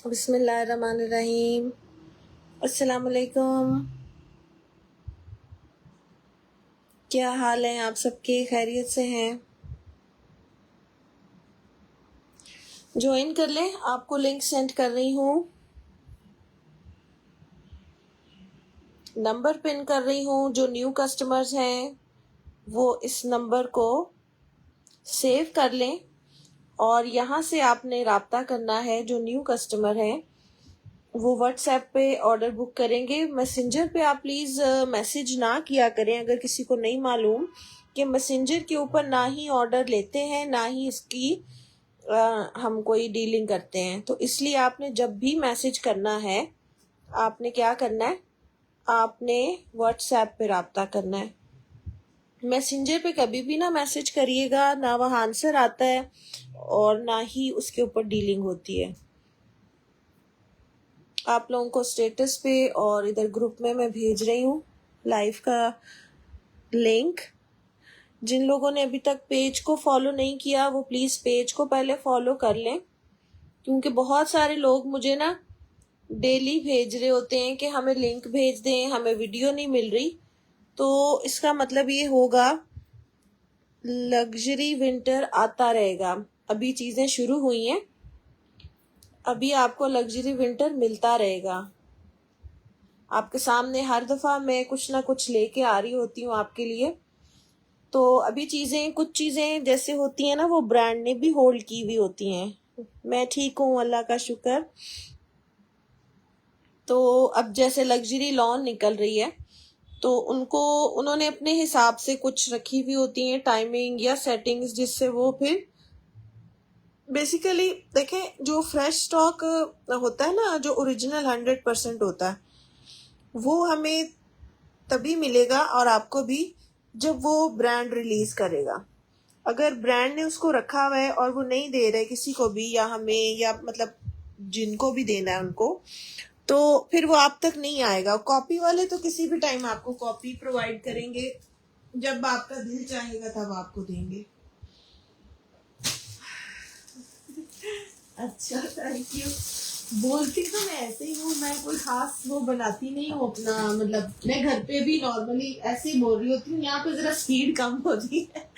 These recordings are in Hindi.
बिस्मिल्लाहिर्रहमानिर्रहीम। अस्सलाम वालेकुम। क्या हाल है आप सबके? खैरियत से हैं? ज्वाइन कर लें, आपको लिंक सेंड कर रही हूँ, नंबर पिन कर रही हूँ। जो न्यू कस्टमर्स हैं वो इस नंबर को सेव कर लें और यहाँ से आपने राब्ता करना है। जो न्यू कस्टमर हैं वो व्हाट्सएप पे ऑर्डर बुक करेंगे। मैसेंजर पे आप प्लीज़ मैसेज ना किया करें अगर किसी को नहीं मालूम कि मैसेंजर के ऊपर ना ही ऑर्डर लेते हैं ना ही इसकी हम कोई डीलिंग करते हैं। तो इसलिए आपने जब भी मैसेज करना है आपने क्या करना है, आपने व्हाट्सएप पे राब्ता करना है। मैसेंजर पे कभी भी ना मैसेज करिएगा, ना वहाँ आंसर आता है और ना ही उसके ऊपर डीलिंग होती है। आप लोगों को स्टेटस पे और इधर ग्रुप में मैं भेज रही हूँ लाइव का लिंक। जिन लोगों ने अभी तक पेज को फॉलो नहीं किया वो प्लीज़ पेज को पहले फॉलो कर लें, क्योंकि बहुत सारे लोग मुझे ना डेली भेज रहे होते हैं कि हमें लिंक भेज दें, हमें वीडियो नहीं मिल रही। तो इसका मतलब ये होगा लग्जरी विंटर आता रहेगा। अभी चीज़ें शुरू हुई हैं, अभी आपको लग्जरी विंटर मिलता रहेगा। आपके सामने हर दफ़ा मैं कुछ ना कुछ लेके आ रही होती हूँ आपके लिए। तो अभी कुछ चीज़ें जैसे होती हैं ना वो ब्रांड ने भी होल्ड की हुई होती हैं। मैं ठीक हूँ, अल्लाह का शुक्र। तो अब जैसे लग्जरी लॉन निकल रही है तो उन्होंने अपने हिसाब से कुछ रखी हुई होती हैं टाइमिंग या सेटिंग्स, जिससे वो फिर बेसिकली देखें जो फ्रेश स्टॉक होता है ना, जो ओरिजिनल 100% होता है वो हमें तभी मिलेगा और आपको भी जब वो ब्रांड रिलीज करेगा। अगर ब्रांड ने उसको रखा हुआ है और वो नहीं दे रहे किसी को भी, या हमें या मतलब जिनको भी देना है उनको, तो फिर वो आप तक नहीं आएगा। कॉपी वाले तो किसी भी टाइम आपको कॉपी प्रोवाइड करेंगे, जब आपका दिल चाहेगा तब आपको देंगे। अच्छा, थैंक यू। बोलती तो मैं ऐसे ही हूँ, मैं कोई खास वो बनाती नहीं हूँ अपना, मतलब मैं घर पे भी नॉर्मली ऐसे ही बोल रही होती हूँ। यहाँ पे जरा स्पीड कम होती है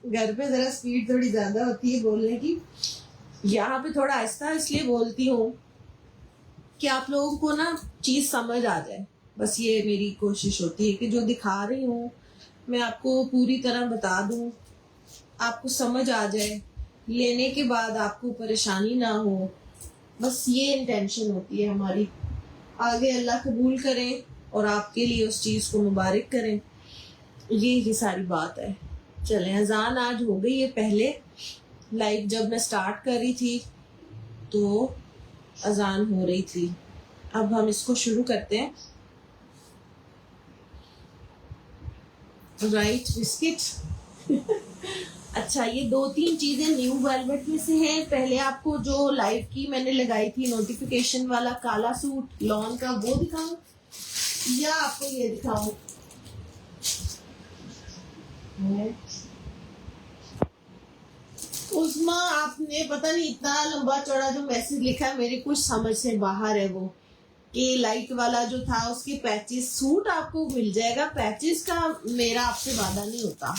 घर पे जरा स्पीड थोड़ी ज्यादा होती है बोलने की, यहाँ पे थोड़ा आहिस्ता इसलिए बोलती हूँ कि आप लोगों को ना चीज समझ आ जाए। बस ये मेरी कोशिश होती है कि जो दिखा रही हूँ मैं आपको पूरी तरह बता दूं, आपको समझ आ जाए, लेने के बाद आपको परेशानी ना हो। बस ये इंटेंशन होती है हमारी। आगे अल्लाह कबूल करें और आपके लिए उस चीज़ को मुबारक करें, ये सारी बात है। चलें, अजान आज हो गई है। पहले लाइव जब मैं स्टार्ट कर रही थी तो अजान हो रही थी। अब हम इसको शुरू करते हैं। राइट बिस्किट अच्छा, ये 2-3 चीजें न्यू वेलवेट में से हैं। पहले आपको जो लाइव की मैंने लगाई थी नोटिफिकेशन वाला काला सूट लॉन का, वो दिखाऊं या आपको ये दिखाऊं? उस्मा, आपने पता नहीं इतना लंबा चौड़ा जो मैसेज लिखा है मेरी कुछ समझ से बाहर है। वो कि लाइट वाला जो था उसके पैचेस, सूट आपको मिल जाएगा, पैचेस का मेरा आपसे वादा नहीं होता।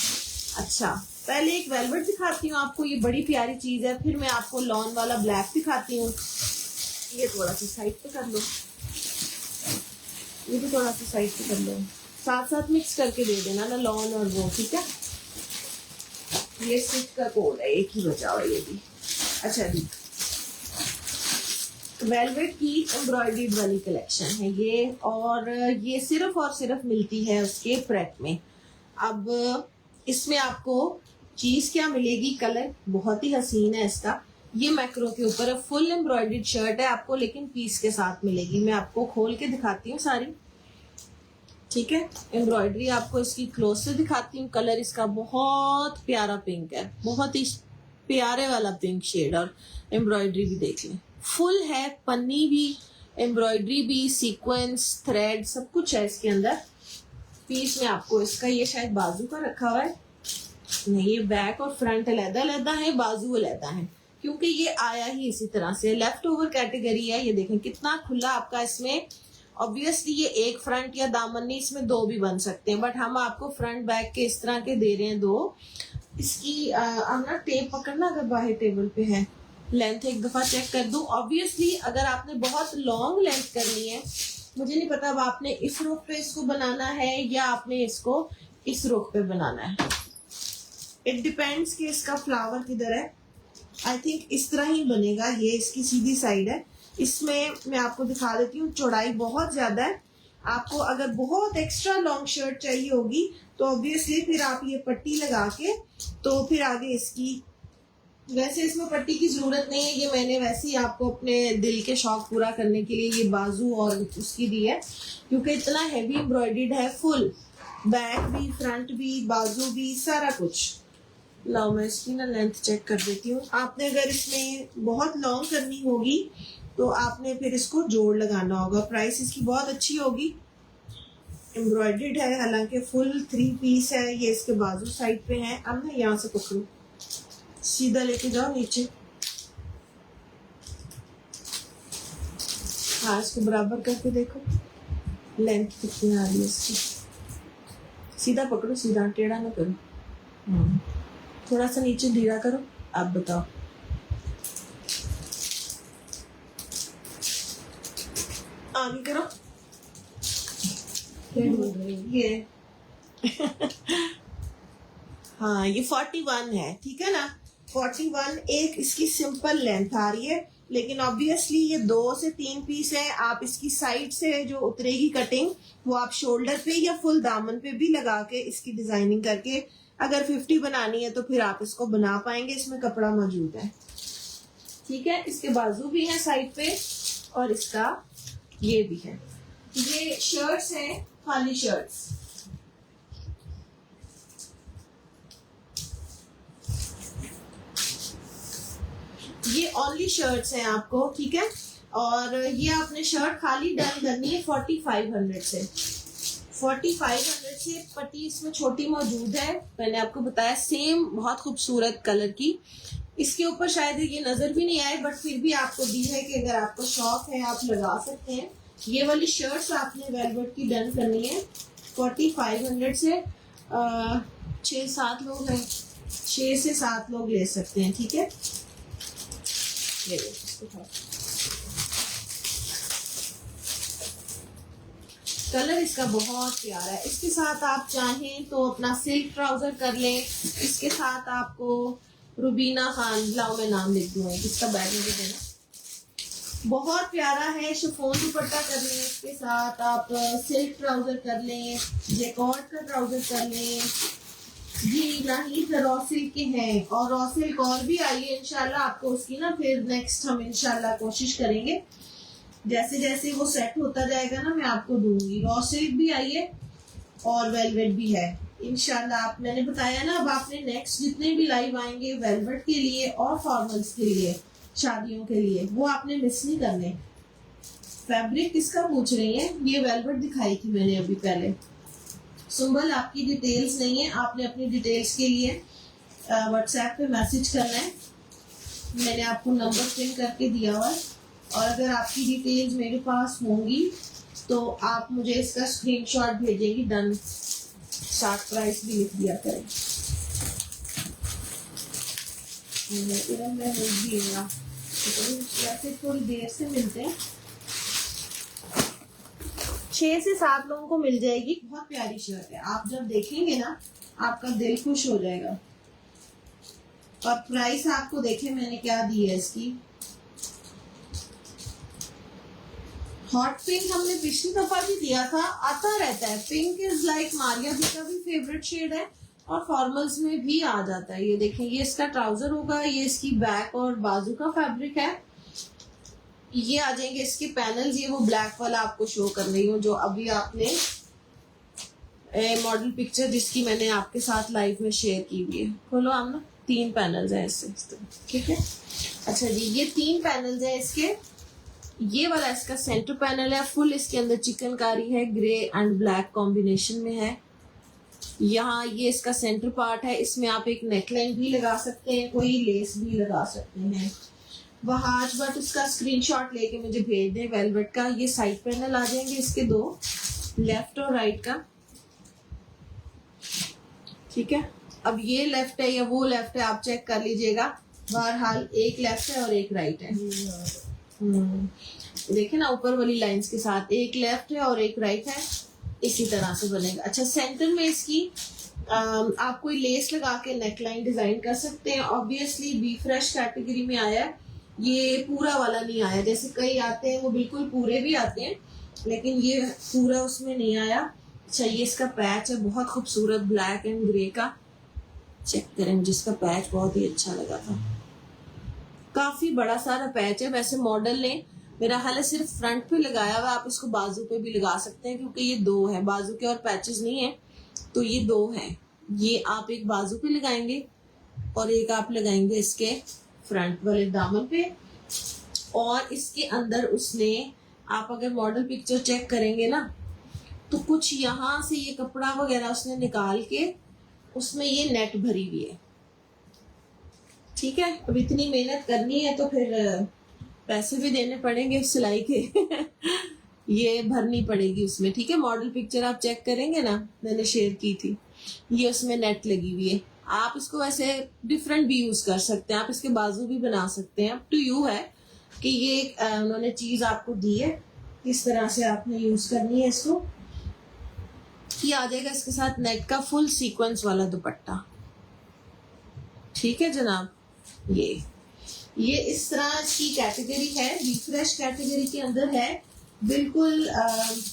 अच्छा, पहले एक वेलवेट दिखाती हूँ आपको, ये बड़ी प्यारी चीज है। फिर मैं आपको लॉन वाला ब्लैक दिखाती हूँ। ये थोड़ा सा साइड पे कर लो, ये भी थोड़ा सा साइड पे कर लो, साथ साथ मिक्स करके दे देना ना लॉन और वो, ठीक है? ये स्टिच का कोड है, एक ही बचा हुआ ये भी। अच्छा जी, वेलवेट की एम्ब्रॉयडर्ड वाली कलेक्शन है ये, और ये सिर्फ और सिर्फ मिलती है उसके प्रेट में। अब इसमें आपको चीज क्या मिलेगी, कलर बहुत ही हसीन है इसका। ये मैक्रो के ऊपर है, फुल एम्ब्रॉयडर्ड शर्ट है आपको, लेकिन पीस के साथ मिलेगी। मैं आपको खोल के दिखाती हूँ सारी, ठीक है? एम्ब्रॉयडरी आपको इसकी क्लोज से दिखाती हूँ। कलर इसका बहुत प्यारा पिंक है, बहुत ही प्यारे वाला पिंक शेड, और एम्ब्रॉयडरी भी देख लें, फुल है, पन्नी भी, एम्ब्रॉयडरी भी, सीक्वेंस, थ्रेड, सब कुछ है इसके अंदर। पीस में आपको इसका, ये शायद बाजू का रखा हुआ है, नहीं, ये बैक और फ्रंट अलग अलग है, बाजू अलग है, क्योंकि ये आया ही इसी तरह से, लेफ्ट ओवर कैटेगरी है। ये देखें कितना खुला आपका इसमें। ऑब्वियसली ये एक फ्रंट या दामन नहीं, इसमें दो भी बन सकते हैं, बट हम आपको फ्रंट बैक के इस तरह के दे रहे हैं दो। इसकी अब ना टेप पकड़ना अगर बाहर टेबल पे है, लेंथ एक दफा चेक कर दूं। ऑब्वियसली अगर आपने बहुत लॉन्ग लेंथ करनी है, मुझे नहीं पता अब आपने इस रुख पे इसको बनाना है या आपने इसको इस रुख पे बनाना है, इट डिपेंड्स कि इसका फ्लावर किधर है। आई थिंक इस तरह ही बनेगा। ये इसकी सीधी साइड है। इसमें मैं आपको दिखा देती हूँ, चौड़ाई बहुत ज्यादा है। आपको अगर बहुत एक्स्ट्रा लॉन्ग शर्ट चाहिए होगी तो ऑब्वियसली फिर आप ये पट्टी लगा के तो फिर आगे इसकी, वैसे इसमें पट्टी की जरूरत नहीं है, ये मैंने वैसे ही आपको अपने दिल के शौक पूरा करने के लिए ये बाजू और उसकी दी है, क्योंकि इतना हैवी एम्ब्रॉयडर्ड है, फुल बैक भी फ्रंट भी बाजू भी सारा कुछ। लाओ मैं इसकी ना लेंथ चेक कर देती हूँ। आपने अगर इसमें बहुत लॉन्ग करनी होगी तो आपने फिर इसको जोड़ लगाना होगा। प्राइस इसकी बहुत अच्छी होगी, एम्ब्रॉयडर्ड है, हालांकि फुल 3 पीस है। ये इसके बाजू साइड पे है। अब मैं यहाँ से पकड़ू, सीधा लेके जाओ नीचे। हाँ, इसको बराबर करके देखो लेंथ कितनी आ रही है इसकी। सीधा पकड़ो, सीधा, टेढ़ा ना करो। थोड़ा सा नीचे ढीला करो। आप बताओ, आगे करो। ये हाँ, ये 41 है, ठीक है ना। 41 एक इसकी सिंपल लेंथ आ रही है, लेकिन ऑब्वियसली ये 2 से 3 पीस है। आप इसकी साइड से जो उतरेगी कटिंग वो आप शोल्डर पे या फुल दामन पे भी लगा के इसकी डिजाइनिंग करके अगर 50 बनानी है तो फिर आप इसको बना पाएंगे। इसमें कपड़ा मौजूद है, ठीक है। इसके बाजू भी है साइड पे और इसका ये भी है। ये शर्ट्स हैं, खाली शर्ट्स। ये ओनली शर्ट्स हैं आपको, ठीक है। और ये आपने शर्ट खाली डन करनी है 4500 से। 4500 से पट्टी इसमें छोटी मौजूद है, मैंने आपको बताया, सेम बहुत खूबसूरत कलर की। इसके ऊपर शायद ये नजर भी नहीं आए, बट फिर भी आपको दी है कि अगर आपको शौक है आप लगा सकते हैं। ये वाली शर्ट्स आपने वेलवेट की डन करनी है 4500 से। 6-7 लोग हैं, 6 से 7 लोग ले सकते हैं, ठीक है। ये कलर इसका बहुत प्यारा है। इसके साथ आप चाहें तो अपना सिल्क ट्राउजर कर लें। इसके साथ आपको रुबीना खान, लाओ मैं नाम लिख दूंगा, इसका बैग मुझे देना। बहुत प्यारा है। शिफॉन दुपट्टा कर लें, इसके साथ आप सिल्क ट्राउजर कर लें, जैकॉर्ड का ट्राउजर कर लें। जी नहीं, रॉ सिल्क के हैं और रॉ सिल्क और भी आई है इंशाल्लाह। आपको उसकी ना फिर नेक्स्ट हम इंशाल्लाह कोशिश करेंगे, जैसे जैसे वो सेट होता जाएगा ना मैं आपको दूंगी। रॉ सिल्क भी आई है और वेलवेट भी है इंशाल्लाह। आप, मैंने बताया ना, अब आपने नेक्स्ट जितने भी लाइव आएंगे वेलवेट के लिए और फॉर्मल्स के लिए, शादियों के लिए, वो आपने मिस नहीं करने। फैब्रिक किसका पूछ रही है? ये वेलवेट दिखाई थी मैंने अभी पहले। सुंबल, आपकी डिटेल्स नहीं है, आपने अपनी डिटेल्स के लिए व्हाट्सएप पे मैसेज करना है। मैंने आपको नंबर पिन करके दिया हुआ है, और अगर आपकी डिटेल्स मेरे पास होंगी तो आप मुझे इसका स्क्रीनशॉट भेजेंगी। डन, स्टार्ट प्राइस भी लिख दिया करें। वैसे थोड़ी देर से मिलते हैं, 6 से 7 लोगों को मिल जाएगी। बहुत प्यारी शर्ट है, आप जब देखेंगे ना आपका दिल खुश हो जाएगा। और प्राइस आपको देखे मैंने क्या दी है इसकी। हॉट पिंक हमने पिछली दफा भी दिया था, आता रहता है। पिंक इज लाइक मारिया जी का भी फेवरेट शेड है और फॉर्मल्स में भी आ जाता है। ये देखें, ये इसका ट्राउजर होगा, ये इसकी बैक और बाजू का फैब्रिक है। ये आ जाएंगे इसके पैनल्स। ये वो ब्लैक वाला आपको शो कर रही हूँ जो अभी आपने मॉडल पिक्चर जिसकी मैंने आपके साथ लाइव में शेयर की हुई है। खोलो आप ना, 3 पैनल्स हैं इससे, ठीक है। अच्छा जी, ये 3 पैनल्स हैं इसके। ये वाला इसका सेंटर पैनल है, फुल इसके अंदर चिकनकारी है, ग्रे एंड ब्लैक कॉम्बिनेशन में है। यहाँ ये इसका सेंटर पार्ट है, इसमें आप एक नेकलाइन भी लगा सकते हैं, कोई लेस भी लगा सकते हैं। वहाज बट उसका स्क्रीनशॉट लेके मुझे भेज दें वेलवेट का। ये साइड पैनल आ जाएंगे इसके दो, लेफ्ट और राइट का, ठीक है। अब ये लेफ्ट है या वो लेफ्ट है आप चेक कर लीजिएगा, बहरहाल एक लेफ्ट है और एक राइट है। देखे ना ऊपर वाली लाइंस के साथ एक लेफ्ट है और एक राइट है, इसी तरह से बनेगा। अच्छा, सेंटर में इसकी आप कोई लेस लगा के नेकलाइन डिजाइन कर सकते हैं। ऑब्वियसली बी फ्रेश कैटेगरी में आया है, ये पूरा वाला नहीं आया। जैसे कई आते हैं वो बिल्कुल पूरे भी आते हैं, लेकिन ये पूरा उसमें नहीं आया। अच्छा, ये इसका पैच है बहुत खूबसूरत, ब्लैक एंड ग्रे का, चेक करें, जिसका पैच बहुत ही अच्छा लगा था। काफी बड़ा सारा पैच है। वैसे मॉडल ने मेरा ख्याल है सिर्फ फ्रंट पे लगाया हुआ, आप इसको बाजू पे भी लगा सकते हैं, क्योंकि ये दो है, बाजू के और पैचेस नहीं है, तो ये दो है। ये आप एक बाजू पे लगाएंगे और एक आप लगाएंगे इसके फ्रंट वाले दामन पे। और इसके अंदर उसने, आप अगर मॉडल पिक्चर चेक करेंगे ना, तो कुछ यहाँ से ये कपड़ा वगैरह उसने निकाल के उसमें ये नेट भरी हुई है, ठीक है। अब इतनी मेहनत करनी है तो फिर पैसे भी देने पड़ेंगे सिलाई के ये भरनी पड़ेगी उसमें, ठीक है। मॉडल पिक्चर आप चेक करेंगे ना, मैंने शेयर की थी, ये उसमें नेट लगी हुई है। आप इसको वैसे डिफरेंट भी यूज कर सकते हैं, आप इसके बाजू भी बना सकते हैं, अप टू यू है कि ये उन्होंने चीज आपको दी है, किस तरह से आपने यूज करनी है इसको। ये आ जाएगा इसके साथ नेट का फुल सीक्वेंस वाला दुपट्टा, ठीक है जनाब। ये इस तरह की कैटेगरी है, बी फ्रेश कैटेगरी के अंदर है, बिल्कुल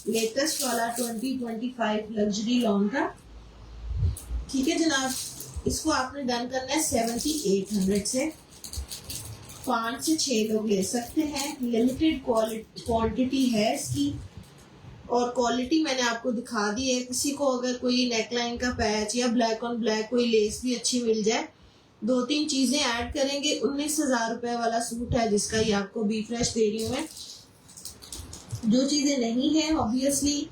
लेटेस्ट वाला 2025 लग्जरी लॉन का, ठीक है जनाब। इसको आपने डन करना है 7800 से। 5 से 6 लोग ले सकते हैं, लिमिटेड क्वांटिटी है इसकी, और क्वालिटी मैंने आपको दिखा दी है। किसी को अगर कोई नेकलाइन का पैच या ब्लैक ऑन ब्लैक कोई लेस भी अच्छी मिल जाए, 2-3 चीजें ऐड करेंगे, 19,000 रुपए वाला सूट है जिसका ये आपको बी फ्रेश दे रही हूँ मैं। जो चीजें नहीं है ऑब्वियसली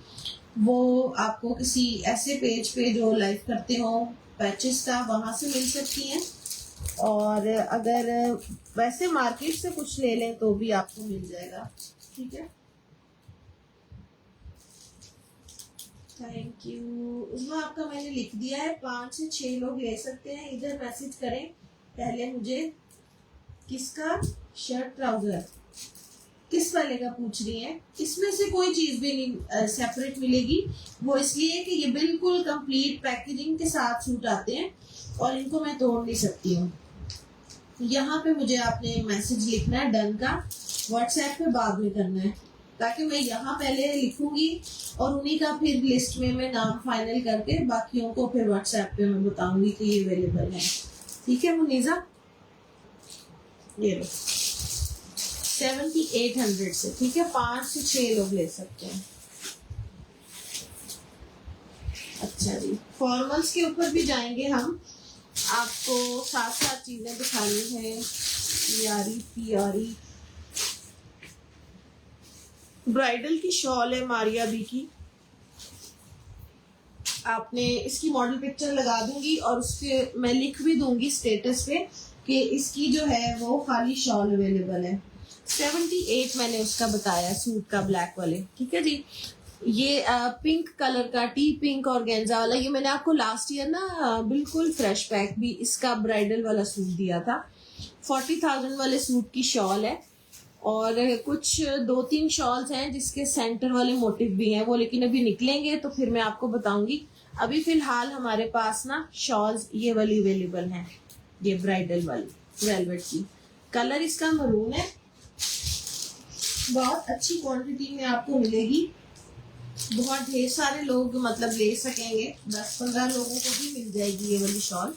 वो आपको किसी ऐसे पेज पे जो लाइव करते हो पैचेस का, वहां से मिल सकती हैं, और अगर वैसे मार्केट से कुछ ले लें तो भी आपको मिल जाएगा, ठीक है। Thank you. उसमें आपका मैंने लिख दिया है, 5 से 6 लोग ले सकते हैं। इधर मैसेज करें पहले मुझे, किसका शर्ट ट्राउजर किस वाले का पूछ रही है। इसमें से कोई चीज भी नहीं सेपरेट मिलेगी, वो इसलिए कि ये बिल्कुल कंप्लीट पैकेजिंग के साथ सूट आते हैं और इनको मैं तोड़ नहीं सकती हूँ। यहाँ पे मुझे आपने मैसेज लिखना है डन का, व्हाट्सएप पे बाद में करना है, ताकि मैं यहाँ पहले लिखूंगी और उन्हीं का फिर लिस्ट में मैं नाम फाइनल करके बाकियों को फिर व्हाट्सएप पे मैं बताऊंगी कि ये अवेलेबल है, ठीक है मुनीजा। ये लो 7800 से, ठीक है। 5 से 6 लोग ले सकते हैं। अच्छा जी, फॉर्मल्स के ऊपर भी जाएंगे हम, आपको साथ साथ चीजें दिखानी है। यारी प्यारी ब्राइडल की शॉल है मारिया बी की, आपने इसकी मॉडल पिक्चर लगा दूंगी और उसके मैं लिख भी दूंगी स्टेटस पे कि इसकी जो है वो खाली शॉल अवेलेबल है। 78 मैंने उसका बताया सूट का, ब्लैक वाले, ठीक है जी। ये पिंक कलर का टी पिंक और गेंजा वाला, ये मैंने आपको लास्ट ईयर ना बिल्कुल फ्रेश पैक भी इसका ब्राइडल वाला सूट दिया था। 40,000 वाले सूट की शॉल है, और कुछ 2-3 शॉल्स हैं जिसके सेंटर वाले मोटिव भी हैं वो, लेकिन अभी निकलेंगे तो फिर मैं आपको बताऊंगी। अभी फिलहाल हमारे पास ना शॉल्स ये वाली अवेलेबल हैं, ये ब्राइडल वाली वेलवेट की। कलर इसका मरून है, बहुत अच्छी क्वांटिटी में आपको मिलेगी, बहुत ढेर सारे लोग मतलब ले सकेंगे, 10-15 लोगों को भी मिल जाएगी ये वाली शॉल।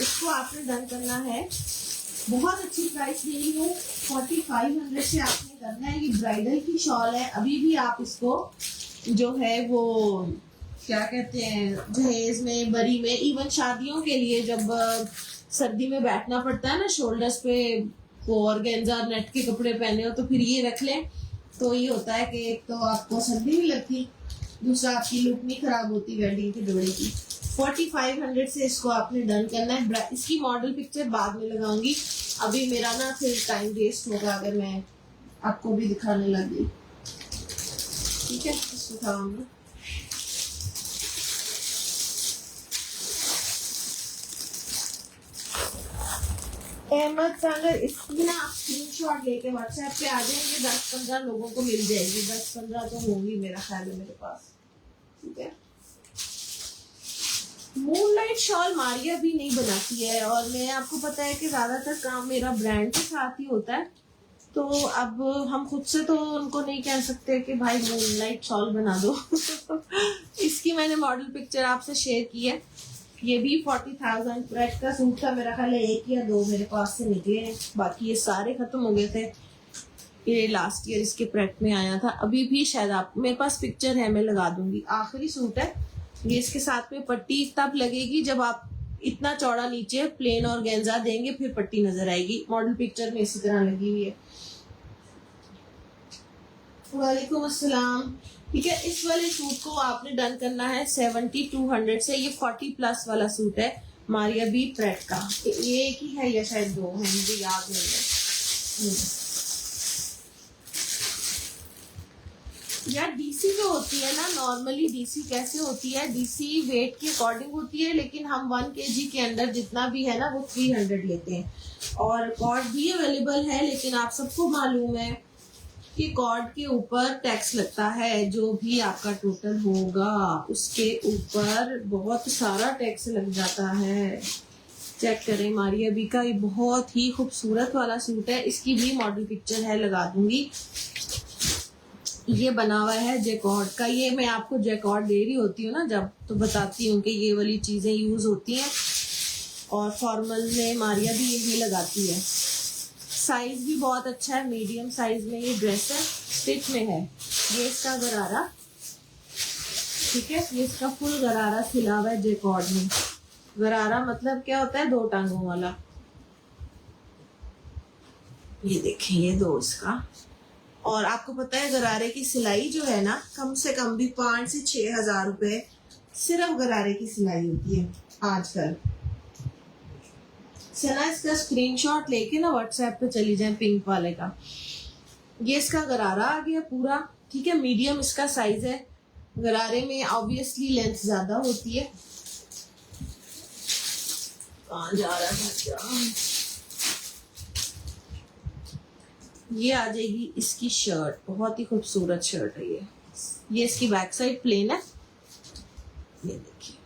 इसको आपने डन करना है, बहुत अच्छी प्राइस दे रही हूँ, 4500 से आपने करना है। ये ब्राइडल की शॉल है, अभी भी आप इसको जो है वो क्या कहते हैं जहेज में, बरी में, इवन शादियों के लिए जब सर्दी में बैठना पड़ता है ना शोल्डर्स पे, वो ऑर्गेन्जा नेट के कपड़े पहने हो तो फिर ये रख लें, तो ये होता है कि एक तो आपको सर्दी नहीं लगती, दूसरा आपकी लुक नहीं खराब होती वेडिंग के जोड़े की। 4500 से इसको आपने डन करना है। इसकी मॉडल पिक्चर बाद में लगाऊंगी, अभी मेरा ना फिर टाइम वेस्ट होगा अगर मैं आपको भी दिखाने लगी। ठीक है, इसको दिखाऊंगा। अहमद सागर, इसकी ना आप स्क्रीनशॉट लेके व्हाट्सएप पे आ जाएंगे, 10-15 लोगों को मिल जाएगी। 10-15 तो होंगी मेरा ख्याल है मेरे पास। ठीक है, मूनलाइट शॉल मारिया भी नहीं बनाती है, और मैं आपको पता है कि ज्यादातर काम मेरा ब्रांड के साथ ही होता है, तो अब हम खुद से तो उनको नहीं कह सकते कि भाई मूनलाइट शॉल बना दो। इसकी मैंने मॉडल पिक्चर आपसे शेयर की है। ये भी 40,000 प्रेट का सूट था, मेरा ख्याल है 1 या 2 मेरे पास से निकले हैं, बाकी ये सारे खत्म हो गए थे। ये लास्ट ईयर इसके प्रेट में आया था। अभी भी शायद आप मेरे पास पिक्चर है, मैं लगा दूंगी। आखिरी सूट है ये, इसके साथ में पट्टी तब लगेगी जब आप इतना चौड़ा नीचे प्लेन और गेंजा देंगे, फिर पट्टी नजर आएगी। मॉडल पिक्चर में इसी तरह लगी हुई है। वालेकुम अस्सलाम। ठीक है, इस वाले सूट को आपने डन करना है 7200 से। ये 40+ वाला सूट है मारिया बी प्रेट का। ये एक ही है या शायद 2 है, मुझे याद नहीं है। यार डीसी जो होती है ना, नॉर्मली डीसी कैसे होती है, डीसी वेट के अकॉर्डिंग होती है, लेकिन हम 1 kg के अंदर जितना भी है ना वो 300 लेते हैं। और कॉर्ड भी अवेलेबल है, लेकिन आप सबको मालूम है कि कॉर्ड के ऊपर टैक्स लगता है। जो भी आपका टोटल होगा उसके ऊपर बहुत सारा टैक्स लग जाता है। चेक करें, मारिया बी का ये बहुत ही खूबसूरत वाला सूट है। इसकी भी मॉडल पिक्चर है, लगा दूंगी। ये बना हुआ है जैकॉर्ड का। ये मैं आपको जैकॉर्ड दे रही होती हूँ ना जब, तो बताती हूँ कि ये वाली चीजें यूज होती हैं, और फॉर्मल में मारिया भी यही लगाती है। साइज भी बहुत अच्छा है, मीडियम साइज में ये ड्रेस है, स्टिच में है। ये इसका गरारा, ठीक है, ये इसका फुल गरारा सिला हुआ है जैकॉर्ड में। गरारा मतलब क्या होता है, 2 टांगों वाला। ये देखें, ये 2 इसका। और आपको पता है गरारे की सिलाई जो है ना, कम से कम भी 5 से 6 हजार रुपए सिर्फ गरारे की सिलाई होती है आजकल। चला, इसका स्क्रीनशॉट लेके ना व्हाट्सएप पे चली जाए पिंक वाले का। ये इसका गरारा आ गया पूरा। ठीक है, मीडियम इसका साइज है। गरारे में ऑब्वियसली लेंथ ज्यादा होती है। कहाँ जा रहा है क्या? ये आ जाएगी इसकी शर्ट, बहुत ही खूबसूरत शर्ट है ये इसकी बैक साइड प्लेन है। ये देखिए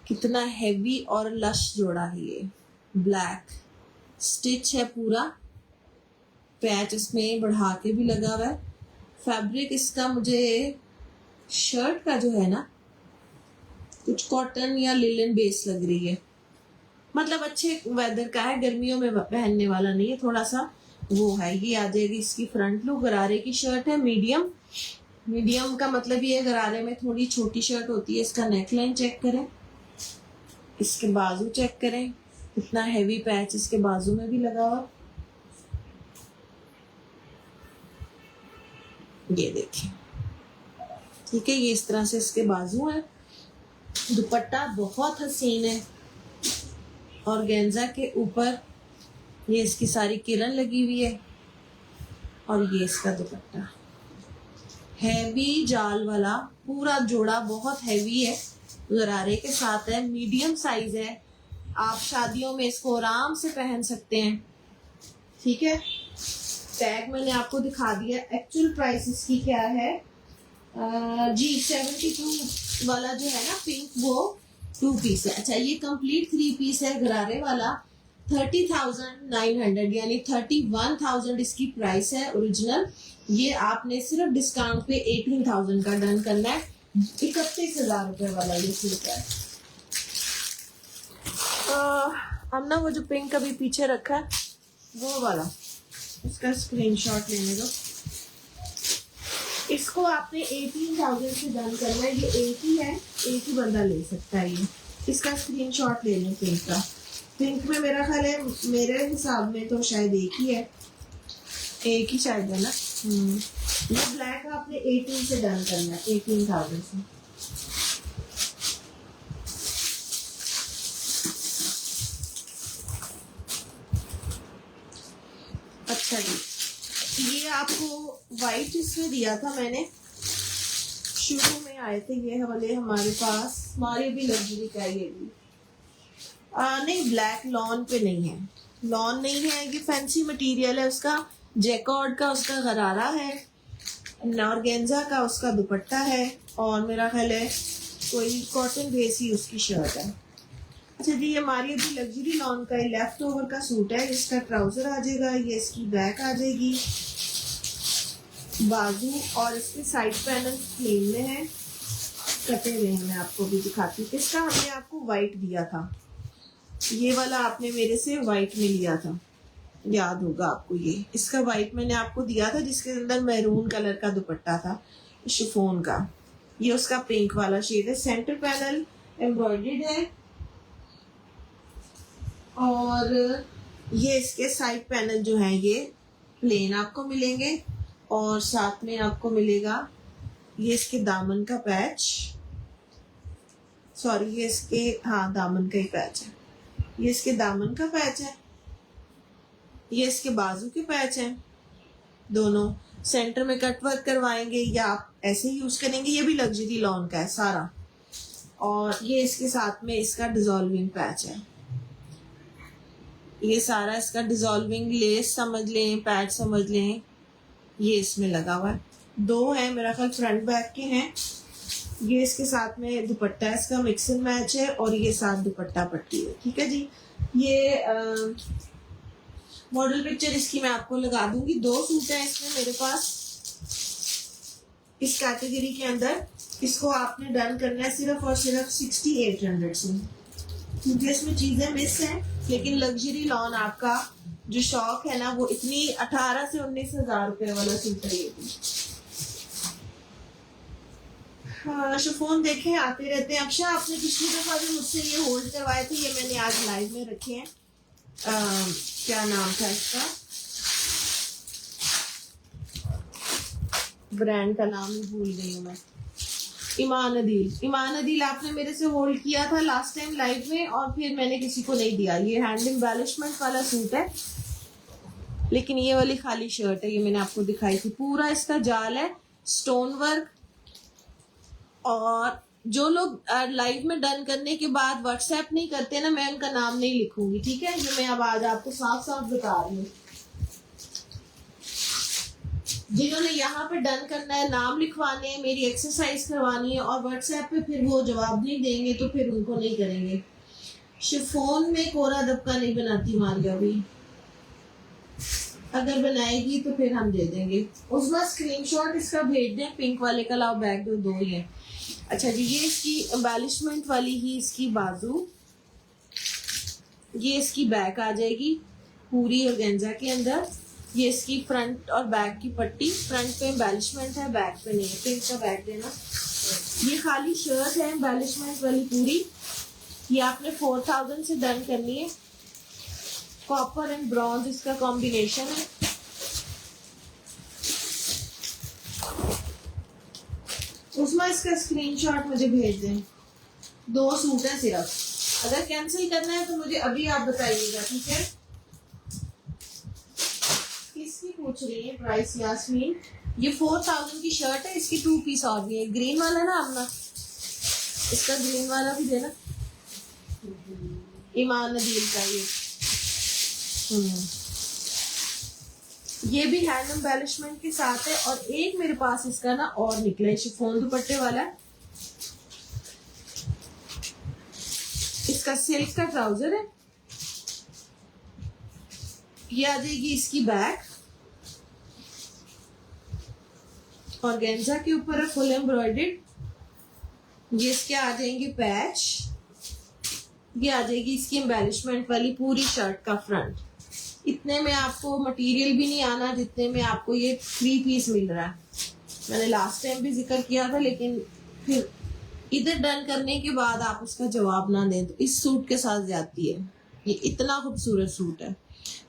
कितना हैवी और लश जोड़ा है ये। ब्लैक स्टिच है पूरा, पैच इसमें बढ़ा के भी लगा हुआ है। फैब्रिक इसका मुझे शर्ट का जो है ना, कुछ कॉटन या लिलन बेस लग रही है। मतलब अच्छे वेदर का है, गर्मियों में पहनने वाला नहीं है, थोड़ा सा वो है। ये आ जाएगी इसकी फ्रंट लुक। गरारे की शर्ट है, मीडियम का मतलब ये गरारे में थोड़ी छोटी शर्ट होती है। इसका नेकलाइन चेक करें, इसके बाजू चेक करें, कितना हैवी पैच इसके बाजू में भी लगा हुआ। ये देखिए, ठीक है, ये इस तरह से इसके बाजू है। दुपट्टा बहुत हसीन है, और गेंजा के ऊपर ये इसकी सारी किरण लगी हुई है। और ये इसका दुपट्टा हैवी जाल वाला पूरा जोड़ा, बहुत हैवी है, गरारे के साथ है, मीडियम साइज है। आप शादियों में इसको आराम से पहन सकते हैं। ठीक है, टैग मैंने आपको दिखा दिया। एक्चुअल प्राइस इसकी क्या है जी, 72 वाला जो है ना पिंक, वो 2 पीस है। अच्छा, ये कंप्लीट 3 पीस है गरारे वाला, 30,900 यानी 31,000 इसकी प्राइस है ओरिजिनल। ये आपने सिर्फ डिस्काउंट पे 18,000 का डन करना है। 31,000 रुपए वाला ये सूट है। हम ना वो जो पिंक अभी पीछे रखा है वो वाला, उसका स्क्रीनशॉट लेने दो। इसको आपने 18,000 से डन करना है। ये एक ही है, एक ही बंदा ले सकता है। ये इसका स्क्रीनशॉट ले लें पिंक का। पिंक में मेरा ख्याल है, मेरे हिसाब में तो शायद एक ही है, एक ही शायद है ना। ये ब्लैक आपने 18 से डन करना है, 18,000 से। अच्छा जी, ये आपको वाइट इसमें दिया था मैंने, शुरू में आए थे ये वाले हमारे पास, हमारे भी लग्जरी का ये भी नहीं, ब्लैक लॉन पे नहीं है, लॉन नहीं है, ये फैंसी मटेरियल है उसका, जैकॉर्ड का उसका गरारा है, ऑर्गेन्जा का उसका दुपट्टा है, और मेरा ख्याल है कोई कॉटन बेस ही उसकी शर्ट है। अच्छा जी, ये हमारी अभी लग्जरी लॉन का लेफ्ट ओवर का सूट है, इसका ट्राउजर आ जाएगा, ये इसकी बैक आ जाएगी, बाजू और इसके साइड पैनल प्लेन में है, कटे हुए हैं, मैं आपको भी दिखाती हूँ। इसका हमने आपको वाइट दिया था, ये वाला आपने मेरे से वाइट में लिया था, याद होगा आपको, ये इसका वाइट मैंने आपको दिया था जिसके अंदर मैरून कलर का दुपट्टा था शिफॉन का, ये उसका पिंक वाला शेड है, सेंटर पैनल एम्ब्रॉयडर्ड है, और ये इसके साइड पैनल जो है ये प्लेन आपको मिलेंगे, और साथ में आपको मिलेगा ये इसके दामन का पैच, सॉरी ये इसके, हाँ दामन का ही पैच है, ये इसके दामन का पैच है, ये इसके बाजू के पैच हैं, दोनों सेंटर में कट वर्क करवाएंगे या आप ऐसे ही यूज करेंगे, ये भी लग्जरी लॉन का है सारा, और ये इसके साथ में इसका डिजॉल्विंग पैच है, ये सारा इसका डिजॉल्विंग लेस समझ लें, पैच समझ लें, ये इसमें लगा हुआ है, दो है मेरा ख्याल फ्रंट बैक के हैं, ये इसके साथ में दुपट्टा इसका मिक्स एंड मैच है, और ये साथ दुपट्टा पट्टी है, ठीक है जी। ये मॉडल पिक्चर इसकी मैं आपको लगा दूंगी, 2 सूट है इसमें मेरे पास इस कैटेगरी के अंदर, इसको आपने डन करना है सिर्फ और सिर्फ 6800 से, क्योंकि इसमें चीजें मिस हैं, लेकिन लग्जरी लॉन आपका जो शौक है ना वो इतनी 18 से 19,000 रुपए वाला सूट है ये भी। हाँ शिफॉन देखें आते रहते हैं, अक्षा आपने पिछली दफा भी मुझसे ये होल्ड करवाए थे, ये मैंने आज लाइव में रखे हैं, क्या नाम था इसका, ब्रांड का नाम ही भूल गई हूँ मैं, ईमान अदील, ईमान अदील आपने मेरे से होल्ड किया था लास्ट टाइम लाइव में, और फिर मैंने किसी को नहीं दिया, ये हैंड एम्बेलिशमेंट वाला सूट है, लेकिन ये वाली खाली शर्ट है, ये मैंने आपको दिखाई थी, पूरा इसका जाल है, स्टोन वर्क, और जो लोग लाइव में डन करने के बाद व्हाट्सएप नहीं करते ना, मैं उनका नाम नहीं लिखूंगी, ठीक है, ये मैं अब आज आपको साफ साफ बता रही हूँ, जिन्होंने यहाँ पे डन करना है, नाम लिखवाने हैं, मेरी एक्सरसाइज करवानी है, और व्हाट्सएप पे फिर वो जवाब नहीं देंगे तो फिर उनको नहीं करेंगे। शिफॉन में कोरा दबका नहीं बनाती मारिया भी, अगर बनाएगी तो फिर हम दे देंगे, उसमें स्क्रीनशॉट इसका भेज दें, पिंक वाले का लाओ बैग दो ही है। अच्छा जी, ये इसकी एम्बेलिशमेंट वाली ही इसकी बाजू, ये इसकी बैक आ जाएगी पूरी ऑर्गेन्जा के अंदर, ये इसकी फ्रंट और बैक की पट्टी, फ्रंट पे एम्बेलिशमेंट है, बैक पे नहीं है, पिंक का बैक देना, ये खाली शर्ट है एम्बेलिशमेंट वाली पूरी, ये आपने 4000 से डन करनी है, कॉपर एंड ब्रॉन्ज इसका कॉम्बिनेशन है, उसमें इसका स्क्रीनशॉट मुझे भेज दें, 2 सूट है सिर्फ, अगर कैंसिल करना है तो मुझे अभी आप बताइएगा, ठीक है। किसकी पूछ रही है प्राइस यास्मीन, ये 4000 की शर्ट है, इसकी 2 पीस और भी है, ग्रीन वाला ना अपना, इसका ग्रीन वाला भी देना, ईमान अदील का ये भी हैंड एम्बेलिशमेंट के साथ है, और एक मेरे पास इसका ना और निकला है शिफॉन दुपट्टे वाला, इसका सिल्क का ट्राउजर है, ये आ जाएगी इसकी बैक, ऑर्गेन्जा के ऊपर है फुल एम्ब्रॉयडर्ड, ये इसके आ जाएंगे पैच, ये आ जाएगी इसकी एम्बेलिशमेंट वाली पूरी शर्ट का फ्रंट, इतने में आपको मटेरियल भी नहीं आना जितने में आपको ये 3 पीस मिल रहा है, मैंने लास्ट टाइम भी जिक्र किया था, लेकिन फिर इधर डन करने के बाद आप उसका जवाब ना दें तो इस सूट के साथ जाती है, ये इतना खूबसूरत सूट है,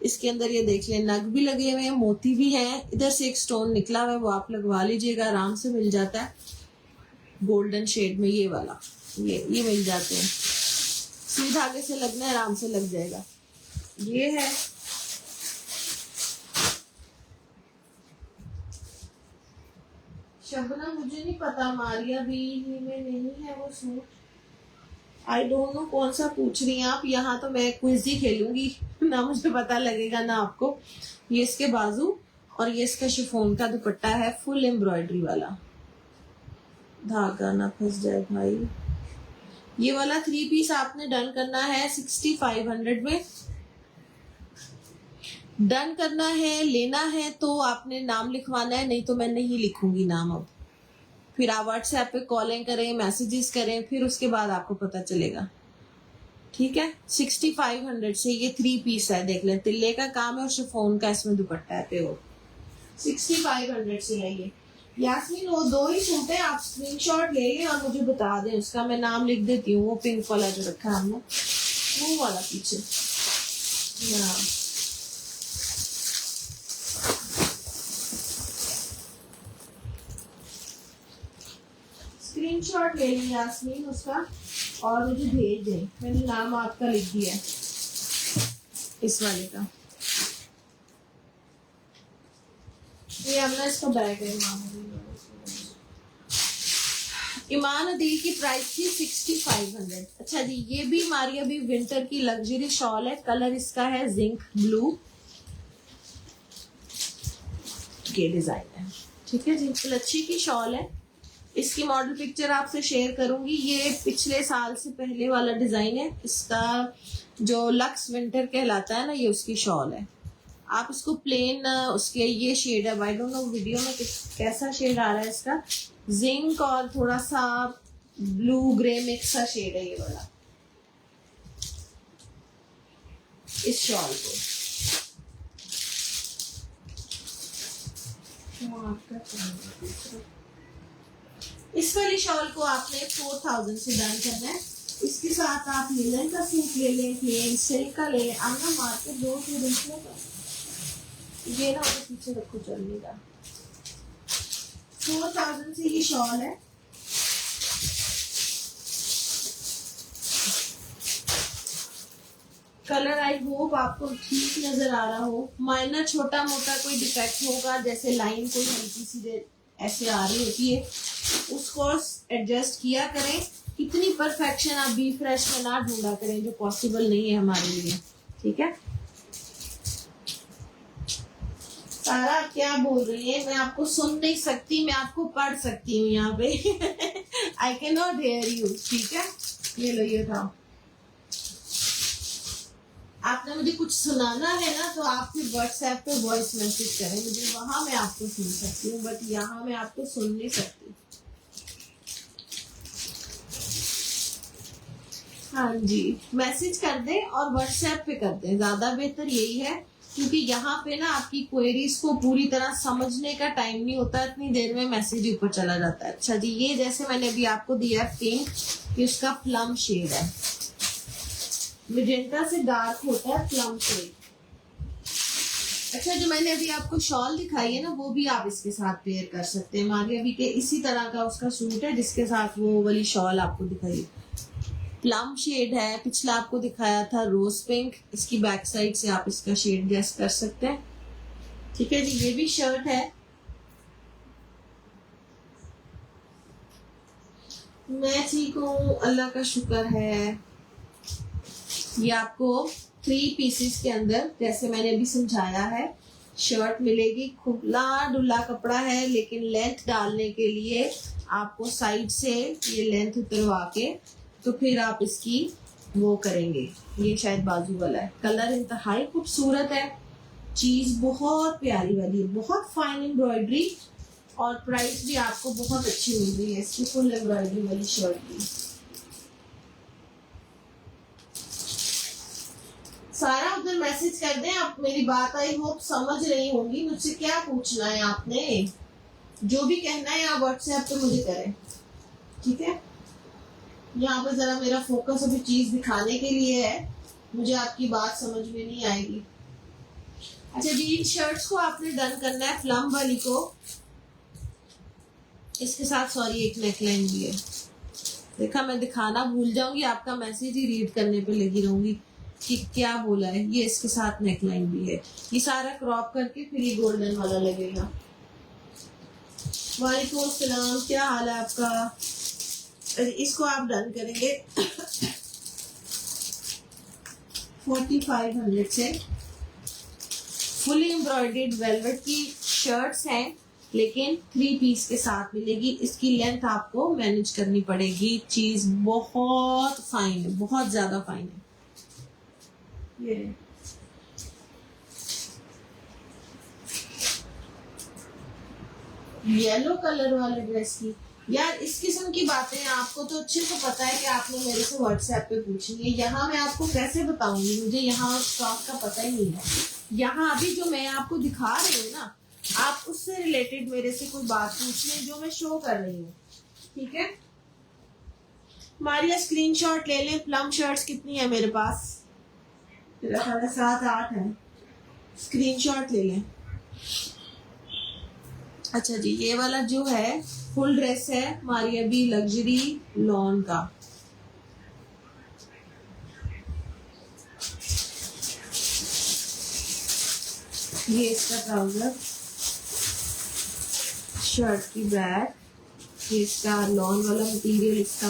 इसके अंदर ये देख लें नग भी लगे हुए हैं, मोती भी हैं, इधर से एक स्टोन निकला हुआ है, वो आप लगवा लीजिएगा, आराम से मिल जाता है। गोल्डन शेड में ये वाला, ये मिल जाते हैं, सुई धागे से लगना है, आराम से लग जाएगा। ये है शबनम, मुझे नहीं पता, मारिया भी में नहीं है वो सूट, आई डोंट नो कौन सा पूछ रही हैं आप। यहाँ तो मैं क्विज ही खेलूंगी ना, मुझे पता लगेगा ना आपको। ये इसके बाजू और ये इसका शिफॉन का दुपट्टा है, फुल एम्ब्रॉयडरी वाला, धागा ना फंस जाए भाई। ये वाला 3 पीस आपने डन करना है 6500 में डन करना है। लेना है तो आपने नाम लिखवाना है, नहीं तो मैं नहीं लिखूंगी नाम। अब फिर आप व्हाट्सएप पे कॉलिंग करें, मैसेजेस करें, फिर उसके बाद आपको पता चलेगा, ठीक है। 6500 से ये 3 पीस है, देख लें, तिल्ले का काम है और शिफॉन का इसमें दुपट्टा है प्योर। 6500 से है ये। यास्मीन वो 2 ही सूट है, आप स्क्रीनशॉट ले लें और मुझे बता दें, उसका मैं नाम लिख देती हूँ। वो पिंक वाला जो रखा है हमने, वो वाला पीछे, स्क्रीनशॉट ले लें यास्मीन उसका और मुझे भेज दें, मैंने नाम आपका लिख दिया है इस वाले का। ये हमने इसका बैग है, ईमान अदील की प्राइस थी 6500। अच्छा जी, ये भी हमारी अभी विंटर की लग्जरी शॉल है, कलर इसका है जिंक ब्लू, ये डिजाइन है, ठीक है जी। लच्छी की शॉल है, इसकी मॉडल पिक्चर आपसे शेयर करूंगी। ये पिछले साल से पहले वाला डिजाइन है, इसका जो लक्स विंटर कहलाता है ना, ये उसकी शॉल है। आप इसको प्लेन, उसके ये शेड है, आई डोंट नो वीडियो में कैसा शेड आ रहा है इसका, जिंक और थोड़ा सा ब्लू ग्रे मिक्स सा शेड है ये वाला इस शॉल को। इस वाली शॉल को आपने 4000 से डन करना है। इसके साथ आप लिनन का सूट ले लें, प्लेन सिल्क का ले, आना मार्केट 200 दूसरों का, ये ना उसके पीछे रखो चलिएगा। 4000 से ये शॉल है। कलर आई होप आपको ठीक नजर आ रहा हो, माइनर छोटा मोटा कोई डिफेक्ट होगा, जैसे लाइन कोई हल्की सी ऐसे आ रही होती है, उसको एडजस्ट किया करें। इतनी परफेक्शन आप बी फ्रेश में ना ढूंढा करें, जो पॉसिबल नहीं है हमारे लिए, ठीक है। सारा क्या बोल रही है, मैं आपको सुन नहीं सकती, मैं आपको पढ़ सकती हूँ यहाँ पे I can not here you, ठीक है। ये लो, ये था, आपने मुझे कुछ सुनाना है ना तो आप फिर व्हाट्सएप पे वॉइस मैसेज करें मुझे, वहां मैं आपको सुन सकती हूँ, बट यहाँ मैं आपको सुन नहीं सकती। हाँ जी, मैसेज कर दें और व्हाट्सएप पे कर दें, ज्यादा बेहतर यही है, क्योंकि यहाँ पे ना आपकी क्वेरीज को पूरी तरह समझने का टाइम नहीं होता, इतनी देर में मैसेज ऊपर चला जाता है। अच्छा जी, ये जैसे मैंने अभी आपको दिया पिंक, ये उसका प्लम शेड है, मेजेंटा से डार्क होता है प्लम शेड। अच्छा, जो मैंने अभी आपको शॉल दिखाई है ना, वो भी आप इसके साथ पेयर कर सकते हैं। मारिया अभी के इसी तरह का उसका सूट है जिसके साथ वो वाली शॉल आपको दिखाई, प्लम शेड है। पिछला आपको दिखाया था रोज पिंक, इसकी बैक साइड से आप इसका शेड गेस कर सकते हैं, ठीक है जी। ये भी शर्ट है, मैं ठीक हूँ, अल्लाह का शुक्र है। ये आपको 3 पीसेस के अंदर, जैसे मैंने अभी समझाया है, शर्ट मिलेगी। खुला डुला कपड़ा है, लेकिन लेंथ डालने के लिए आपको साइड से ये लेंथ उतरवा के तो फिर आप इसकी वो करेंगे। ये शायद बाजू वाला है, कलर इंतहाई खूबसूरत है, चीज बहुत प्यारी वाली है, बहुत फाइन एम्ब्रॉयडरी, और प्राइस भी आपको बहुत अच्छी मिल रही है इसकी, फुल एम्ब्रॉयडरी वाली शर्ट की। सारा उधर मैसेज कर दें आप, मेरी बात आई होप समझ रही होंगी। मुझसे क्या पूछना है आपने, जो भी कहना है आप व्हाट्सएप पे मुझे करें, ठीक है। यहाँ पे जरा मेरा फोकस अभी चीज दिखाने के लिए है, मुझे आपकी बात समझ में नहीं आएगी अच्छा जी, इन शर्ट्स को आपने डन करना है प्लम वाली को। इसके साथ सॉरी एक नेकलाइन भी है। देखा, मैं दिखाना भूल जाऊंगी, आपका मैसेज ही रीड करने पे लगी रहूंगी कि क्या बोला है। ये इसके साथ नेकलाइन भी है। ये सारा क्रॉप करके फिर ये गोल्डन वाला लगेगा। वालेकुम सलाम, क्या हाल है आपका? इसको आप डन करेंगे 4500 से। फुली एम्ब्रॉयडर्ड वेलवेट की शर्ट्स हैं, लेकिन 3 पीस के साथ मिलेगी। इसकी लेंथ आपको मैनेज करनी पड़ेगी। चीज बहुत फाइन है, बहुत ज्यादा फाइन है। ये येलो कलर वाले ड्रेस की, यार इस किस्म की बातें आपको तो अच्छे से पता है कि आपने मेरे से व्हाट्सएप पे पूछनी है। यहाँ मैं आपको कैसे बताऊंगी, मुझे यहाँ स्टॉक का पता ही नहीं है। यहाँ अभी जो मैं आपको दिखा रही हूँ ना, आप उससे रिलेटेड मेरे से कोई बात पूछ लें जो मैं शो कर रही हूँ, ठीक है? मारिया स्क्रीनशॉट ले लें। प्लम शर्ट्स कितनी है मेरे पास? मेरा ख्याल है 7-8 है। स्क्रीनशॉट ले लें। अच्छा जी, ये वाला जो है फुल ड्रेस है मारिया बी लग्जरी लॉन का। ये इसका ट्राउजर, शर्ट की बैक, ये इसका लॉन वाला मटेरियल, इसका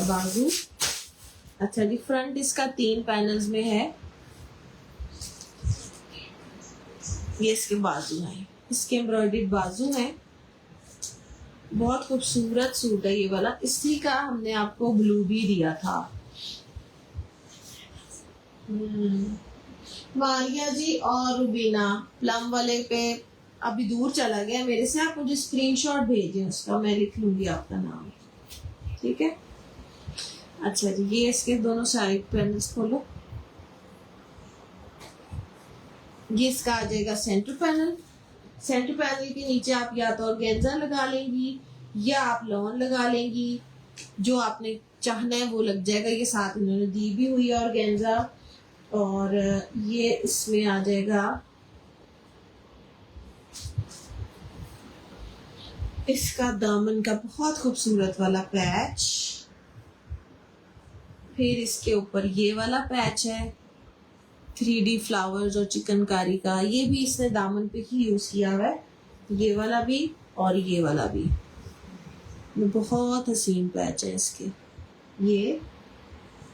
बाजू। अच्छा जी, फ्रंट इसका 3 पैनल्स में है। ये इसके बाजू है, इसके एम्ब्रॉयडर्ड बाजू है। बहुत खूबसूरत सूट है ये वाला। इसी का हमने आपको ब्लू भी दिया था। मारिया जी और रुबीना प्लम वाले पे अभी दूर चला गया मेरे से। आप मुझे स्क्रीनशॉट भेजें उसका, मैं लिख लूंगी आपका नाम, ठीक है? अच्छा जी, ये इसके दोनों साइड पैनल्स खोलो। ये इसका आ जाएगा सेंटर पैनल। सेंटर पैनल के नीचे आप या तो ऑर्गेन्जा लगा लेंगी या आप लॉन लगा लेंगी, जो आपने चाहना है वो लग जाएगा। ये साथ इन्होंने दी भी हुई है ऑर्गेन्जा। और ये इसमें आ जाएगा इसका दामन का बहुत खूबसूरत वाला पैच। फिर इसके ऊपर ये वाला पैच है 3D फ्लावर्स और चिकनकारी का। ये भी इसने दामन पे ही यूज किया हुआ है, ये वाला भी और ये वाला भी। बहुत हसीन पैच है इसके ये।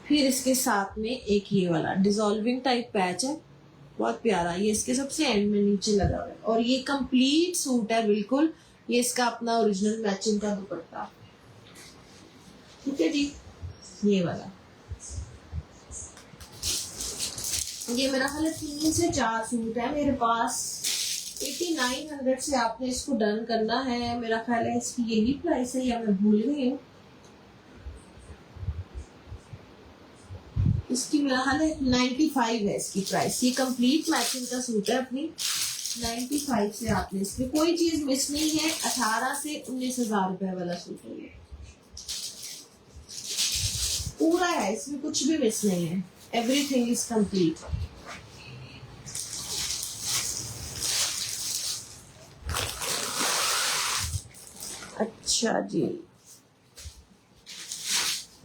फिर इसके साथ में एक ये वाला डिजॉल्विंग टाइप पैच है, बहुत प्यारा। ये इसके सबसे एंड में नीचे लगा हुआ है। और ये कंप्लीट सूट है बिल्कुल। ये इसका अपना ओरिजिनल मैचिंग का दुपट्टा, ठीक है जी। ये वाला, ये मेरा ख्याल 3 से 4 सूट है मेरे पास। 8900 से आपने इसको डन करना है। मेरा ख्याल है इसकी यही प्राइस है या मैं भूल गई हूँ। इसकी मेरा ख्याल है 95 है इसकी प्राइस। ये कंप्लीट मैचिंग का सूट है अपनी। 95 से आपने इसमें कोई चीज मिस नहीं है। 18 से 19,000 रुपए वाला सूट है, ये पूरा है, इसमें कुछ भी मिस नहीं है। Everything is complete. अच्छा जी,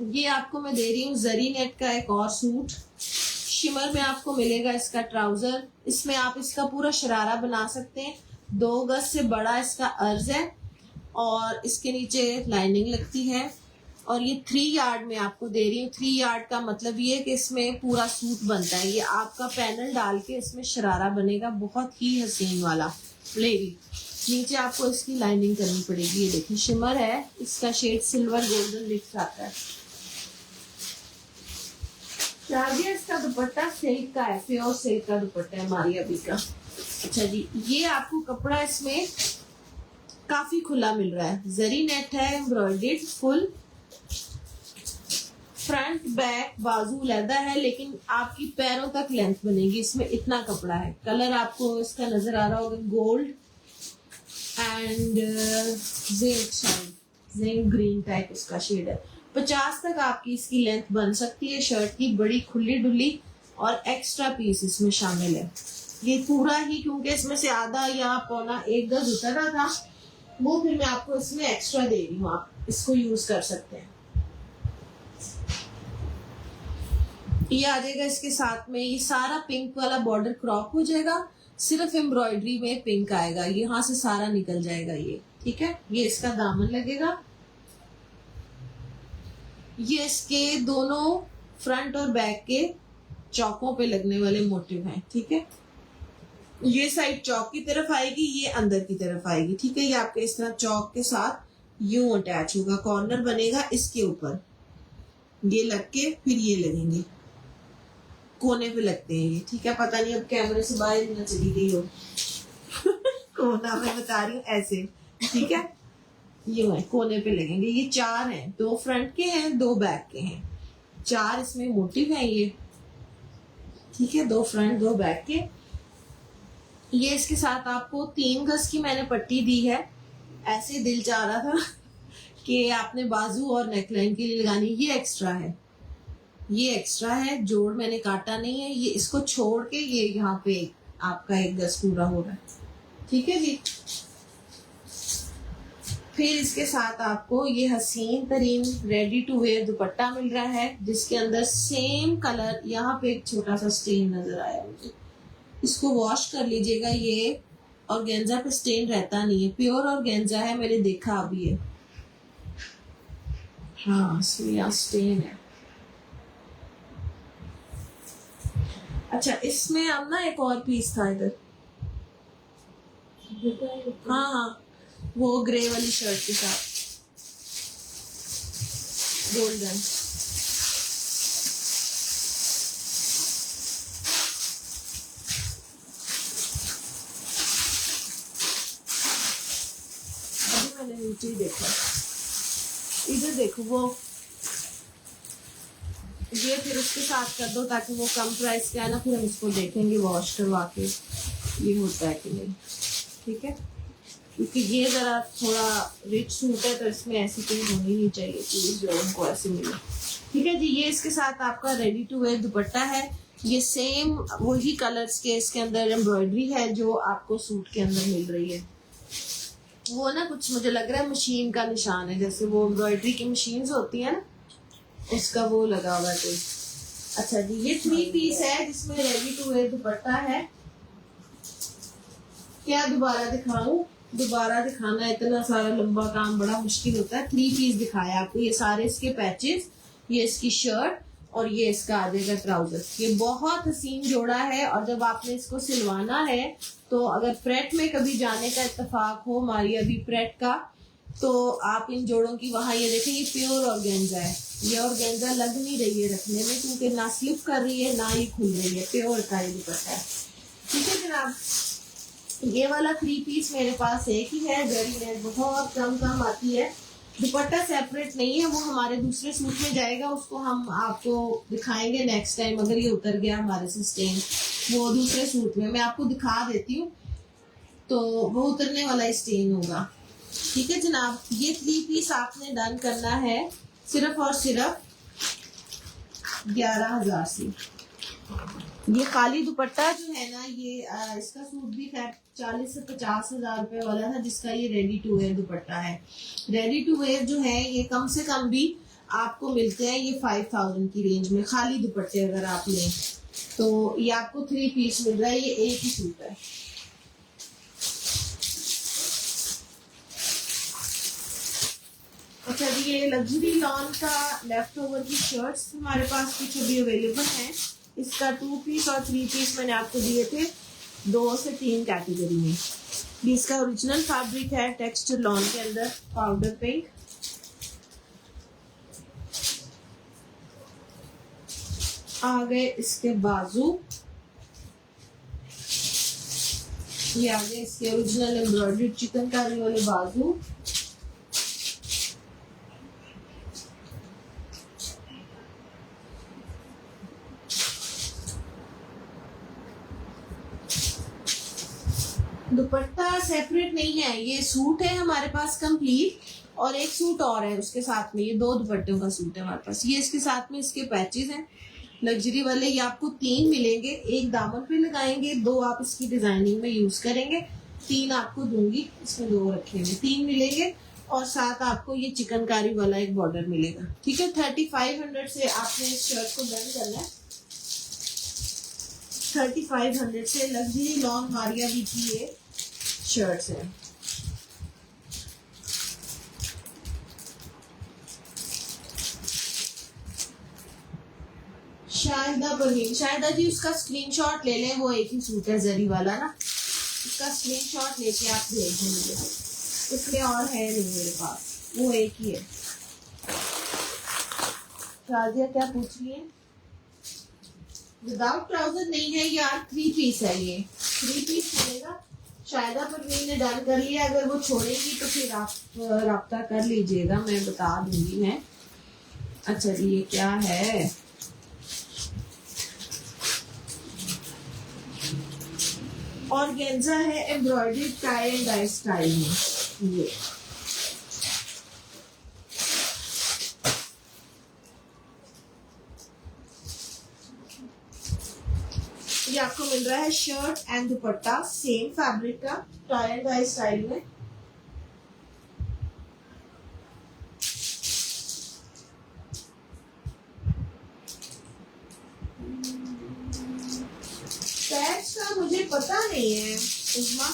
ये आपको मैं दे रही हूँ जरी नेट का एक और सूट। शिमर में आपको मिलेगा इसका ट्राउजर। इसमें आप इसका पूरा शरारा बना सकते हैं। 2 गज से बड़ा इसका अर्ज है और इसके नीचे लाइनिंग लगती है। और ये 3 यार्ड में आपको दे रही हूँ। 3 यार्ड का मतलब ये है कि इसमें पूरा सूट बनता है। ये आपका पैनल डाल के इसमें शरारा बनेगा, बहुत ही हसीन वाला फ्लेवी। नीचे आपको इसकी लाइनिंग करनी पड़ेगी। ये देखिए शिमर है, इसका शेड सिल्वर गोल्डन मिक्स आता है। चार्जिया इसका दुपट्टा सिल्क का है, प्योर सिल्क का दुपट्टा है मारिया बी का। अच्छा जी, ये आपको कपड़ा इसमें काफी खुला मिल रहा है। जरी नेट है, एम्ब्रॉयडर्ड फुल, फ्रंट बैक बाजू लेदा है, लेकिन आपकी पैरों तक लेंथ बनेगी। इसमें इतना कपड़ा है। कलर आपको इसका नजर आ रहा होगा, gold and zinc green type इसका शेड है। 50 तक आपकी इसकी लेंथ बन सकती है शर्ट की। बड़ी खुली डुली और एक्स्ट्रा पीस इसमें शामिल है। ये पूरा ही, क्योंकि इसमें से आधा या पौना 1 गज उतर रहा था, वो फिर मैं आपको इसमें एक्स्ट्रा दे रही हूँ, आप इसको यूज कर सकते हैं। ये आ जाएगा इसके साथ में, ये सारा पिंक वाला बॉर्डर क्रॉप हो जाएगा, सिर्फ एम्ब्रॉयडरी में पिंक आएगा, यहाँ से सारा निकल जाएगा ये, ठीक है। ये इसका दामन लगेगा, ये इसके दोनों फ्रंट और बैक के चौकों पे लगने वाले मोटिव हैं, ठीक है। ये साइड चौक की तरफ आएगी, ये अंदर की तरफ आएगी, ठीक है। ये आपके इस तरह चौक के साथ यूं अटैच होगा, कॉर्नर बनेगा इसके ऊपर, ये लग के फिर ये लगेंगे, कोने पे लगते हैं ये, ठीक है। पता नहीं अब कैमरे से बाहर न चली गई हो कोना मैं बता रही हूँ ऐसे, ठीक है। ये है कोने पे लगेंगे, ये 4 हैं, 2 फ्रंट के हैं, 2 बैक के हैं, 4 इसमें मोटिव हैं ये, ठीक है। 2 फ्रंट 2 बैक के। ये इसके साथ आपको 3 गज की मैंने पट्टी दी है, ऐसे दिल चाह रहा था कि आपने बाजू और नेकलाइन के लिए लगानी, ये एक्स्ट्रा है, ये एक्स्ट्रा है, जोड़ मैंने काटा नहीं है, ये इसको छोड़ के ये यहाँ पे आपका 1 गज पूरा हो रहा है, ठीक है जी। फिर इसके साथ आपको ये हसीन तरीन रेडी टू वेयर दुपट्टा मिल रहा है, जिसके अंदर सेम कलर, यहाँ पे एक छोटा सा स्टेन नजर आया मुझे, इसको वॉश कर लीजिएगा। ये ऑर्गेन्जा पे स्टेन रहता नहीं है, प्योर ऑर्गेन्जा है, मैंने देखा अभी है, हाँ इसमें यहाँ स्टेन है। अच्छा इसमें अब ना एक और पीस था इधर, हाँ हाँ वो ग्रे वाली शर्ट के साथ गोल्डन, अभी मैंने नीचे ही देखा, इधर देखो वो, ये फिर उसके साथ कर दो ताकि वो कम प्राइस का है ना, फिर हम इसको देखेंगे वॉश करवा के ये होता है कि नहीं, ठीक है। क्योंकि ये जरा थोड़ा रिच सूट है, तो इसमें ऐसी चीज होनी नहीं चाहिए चीज जो उनको ऐसे मिले, ठीक है जी। ये इसके साथ आपका रेडी टू वेयर दुपट्टा है, ये सेम वही कलर्स के इसके अंदर एम्ब्रॉयडरी है जो आपको सूट के अंदर मिल रही है। वो ना कुछ मुझे लग रहा है मशीन का निशान है, जैसे वो एम्ब्रॉयडरी की मशीन्स होती है ना, उसका वो लगा हुआ है कोई। अच्छा जी, ये 3 पीस है जिसमें रेडी टू वेयर दुपट्टा है। क्या दोबारा दिखाऊं? दोबारा दिखाना इतना सारा लंबा काम बड़ा मुश्किल होता है। 3 पीस दिखाया आपको, ये सारे इसके पैचेस, ये इसकी शर्ट और ये इसका आ जाएगा ट्राउजर। ये बहुत हसीन जोड़ा है, और जब आपने इसको सिलवाना है तो अगर प्रेट में कभी जाने का इत्तेफाक हो, मारिया भी प्रेट का, तो आप इन जोड़ों की वहां, ये देखें ये प्योर ऑर्गेन्जा है, ये ऑर्गेन्जा लग नहीं रही है रखने में, क्योंकि ना स्लिप कर रही है ना ही खुल रही है, प्योर का ये दुपट्टा है, ठीक है जनाब। ये वाला 3 पीस मेरे पास एक ही है, गरी में बहुत कम आती है। दुपट्टा सेपरेट नहीं है, वो हमारे दूसरे सूट में जाएगा, उसको हम आपको दिखाएंगे नेक्स्ट टाइम, अगर ये उतर गया हमारे से स्टेन, वो दूसरे सूट में मैं आपको दिखा देती हूँ, तो वो उतरने वाला स्टेन होगा, ठीक है जनाब। ये 3 पीस आपने डन करना है सिर्फ और सिर्फ 11,000 से। ये खाली दुपट्टा जो है ना, ये इसका सूट भी खैर 40 से 50,000 रुपए वाला था, जिसका ये रेडी टू वेयर दुपट्टा है। रेडी टू वेयर जो है ये कम से कम भी आपको मिलते हैं ये 5,000 की रेंज में, खाली दुपट्टे अगर आप लें तो ये आपको 3 पीस मिल रहा है, ये एक ही सूट है। अच्छा जी, ये लग्जरी लॉन का लेफ्ट ओवर की शर्ट्स हमारे पास कुछ अभी अवेलेबल हैं। इसका 2 पीस और 3 पीस मैंने आपको दिए थे 2 से 3 कैटेगरी में। इसका ओरिजिनल फैब्रिक है टेक्सचर लॉन के अंदर, पाउडर पिंक। आ गए इसके बाजू, ये आ गए इसके ओरिजिनल एम्ब्रॉयडरी चिकनकारी वाले बाजू। दुपट्टा सेपरेट नहीं है, ये सूट है हमारे पास कंप्लीट, और एक सूट और है उसके साथ में, ये 2 दुपट्टों का सूट है हमारे पास। ये इसके साथ में इसके पैचेस हैं, लग्जरी वाले ये आपको 3 मिलेंगे, एक दामन पे लगाएंगे, 2 आप इसकी डिजाइनिंग में यूज करेंगे, 3 आपको दूंगी, इसमें 2 रखेंगे, 3 मिलेंगे और साथ आपको ये चिकनकारी वाला एक बॉर्डर मिलेगा। ठीक है, 3500 से आपने इस शर्ट को डन करना है। 3500 से लग्जरी लॉन्ग मारिया भी की ये शर्ट्स है। शाहिदा परवीन, शाहिदा जी उसका स्क्रीनशॉट ले लें, वो एक ही सूट है जरी वाला ना, उसका स्क्रीनशॉट लेके आप भेज दें मुझे, इसलिए और है नहीं मेरे पास, वो एक ही है। राजिया क्या पूछ रही है? विदाउट ट्राउजर नहीं है यार, 3 पीस है ये, 3 पीस मिलेगा। शायदा परवीन ने डन कर लिया, अगर वो छोड़ेगी तो फिर आप राब्ता कर लीजिएगा, मैं बता दूंगी मैं। अच्छा जी ये क्या है? ऑर्गेन्जा है, embroidery tie and dye style में। ये आपको मिल रहा है shirt and dupatta same fabric का, टाई एंड डाई स्टाइल में। पैच का मुझे पता नहीं है उस्मा,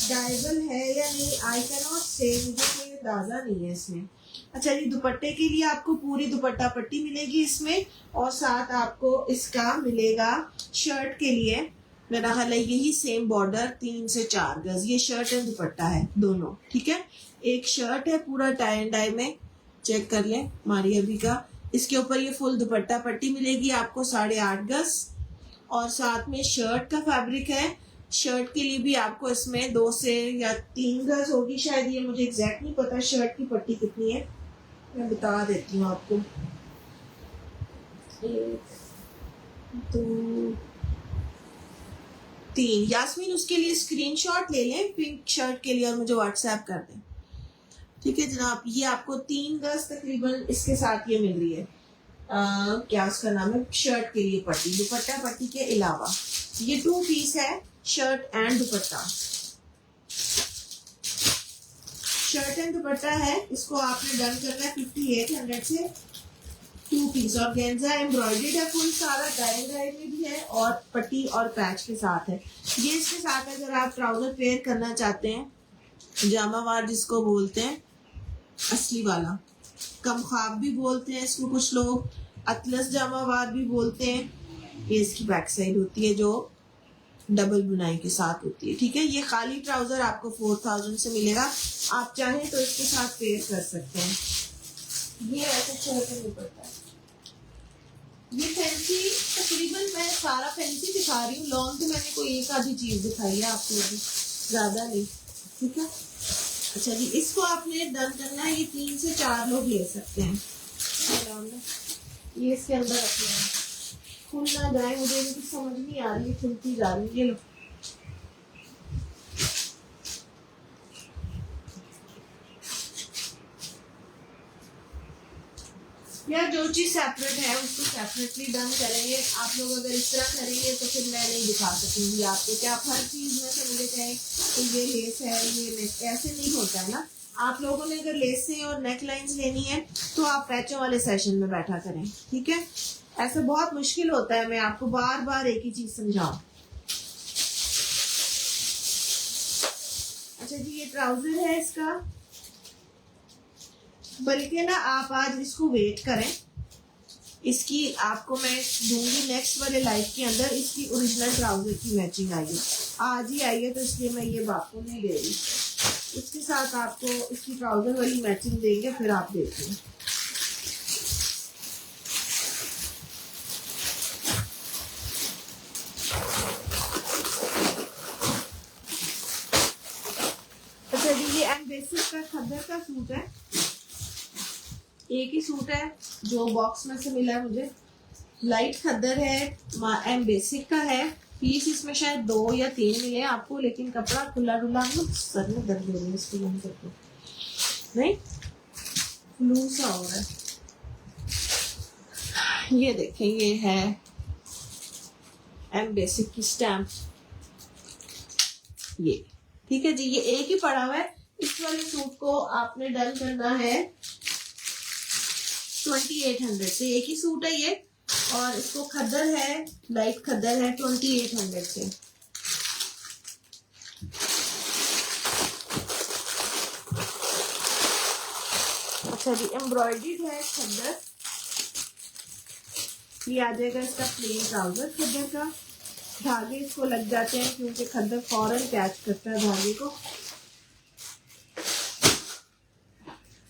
डायबल है या नहीं, आई कैन नॉट से, मुझे कोई अंदाजा नहीं है इसमें। अच्छा जी दुपट्टे के लिए आपको पूरी दुपट्टा पट्टी मिलेगी इसमें, और साथ आपको इसका मिलेगा शर्ट के लिए, मेरा ख्याल है यही सेम बॉर्डर 3 से 4 गज, ये शर्ट एंड दुपट्टा है दोनों। ठीक है, एक शर्ट है पूरा टाई एंड डाई में, चेक कर लें मारिया भी का, इसके ऊपर ये फुल दुपट्टा पट्टी मिलेगी आपको 8.5 गज, और साथ में शर्ट का फैब्रिक है। शर्ट के लिए भी आपको इसमें 2 से या 3 गज होगी शायद, ये मुझे एग्जैक्ट नहीं पता शर्ट की पट्टी कितनी है, मैं बता देती हूँ आपको। 1 2 3, यास्मीन उसके लिए स्क्रीनशॉट ले लें पिंक शर्ट के लिए और मुझे व्हाट्सएप कर दें। ठीक है जनाब, ये आपको 3 गज तकरीबन इसके साथ ये मिल रही है, क्या उसका नाम है, शर्ट के लिए पट्टी, दुपट्टा पट्टी के अलावा ये 2 पीस है, shirt and dupatta. Shirt and दुपट्टा है, इसको आपने डन करना है 5800 से, 2 पीस। और गेंजा एम्ब्रॉयडर्ड है फुल सारा, डाई में भी है और पट्टी और पैच के साथ है। ये इसके साथ अगर आप ट्राउजर पेयर करना चाहते हैं, जामावार जिसको बोलते हैं, असली वाला, कम ख्वाब भी बोलते हैं इसको कुछ लोग, अतलस जामावार भी बोलते हैं। ये इसकी बैक साइड होती है जो डबल बुनाई के साथ होती है। ठीक है, ये खाली ट्राउजर आपको 4000 से मिलेगा, आप चाहें तो इसके साथ पेयर कर सकते हैं। ये ऐसा शर्ट नहीं पड़ता है, ये फैंसी, तकरीबन मैं सारा फैंसी दिखा रही हूँ, लॉन्ग तो मैंने कोई एक आधी चीज दिखाई है आपको अभी, ज्यादा नहीं। ठीक है, अच्छा जी इसको आपने डन करना है, ये 3 से 4 लोग ले सकते हैं। ये इसके अंदर रखना है, खुल ना जाए, मुझे इनकी समझ नहीं आ रही है, खुलती जा रही है। ये लो, यार जो चीज सेपरेट है उसको सेपरेटली डन करेंगे। आप लोग अगर इस तरह करेंगे तो फिर मैं नहीं दिखा सकूंगी आपको, क्या आप हर चीज में से मुझे कहें तो ये लेस है, ये नेक, ऐसे नहीं होता है ना। आप लोगों ने अगर लेसें और नेक लाइन्स लेनी है तो आप पैचों वाले सेशन में बैठा करें। ठीक है, ऐसा बहुत मुश्किल होता है, मैं आपको बार बार एक ही चीज समझाऊं। अच्छा जी ये ट्राउजर है इसका, बल्कि ना आप आज इसको वेट करें, इसकी आपको मैं दूंगी नेक्स्ट वाले लाइव के अंदर, इसकी ओरिजिनल ट्राउजर की मैचिंग आई है, आज ही आई है तो इसलिए मैं ये बापू नहीं दे रही, इसके साथ आपको इसकी ट्राउजर वाली मैचिंग देंगे, फिर आप देखिए। अच्छा जी ये एम्बेसिड का खद्दर का सूट है, एक ही सूट है जो बॉक्स में से मिला है मुझे, लाइट खद्दर है, एम बेसिक का है, पीस इसमें शायद 2 या 3 मिले आपको, लेकिन कपड़ा खुला डुला, सर में दर्द हो रही है इसको बंद करके, नहीं फ्लू सा हो रहा है। ये देखें, ये है एम बेसिक की स्टैम्प, ये ठीक है जी। ये एक ही पड़ा हुआ है। इस वाले सूट को आपने डन करना है 2800 से। एक ही सूट है ये, और इसको खद्दर है, लाइट खद्दर है 2800 से। अच्छा जी, एम्ब्रॉयडर्ड है खद्दर। ये आ जाएगा इसका प्लेन ट्राउजर खद्दर का। धागे इसको लग जाते हैं क्योंकि खद्दर फौरन कैच करता है धागे को।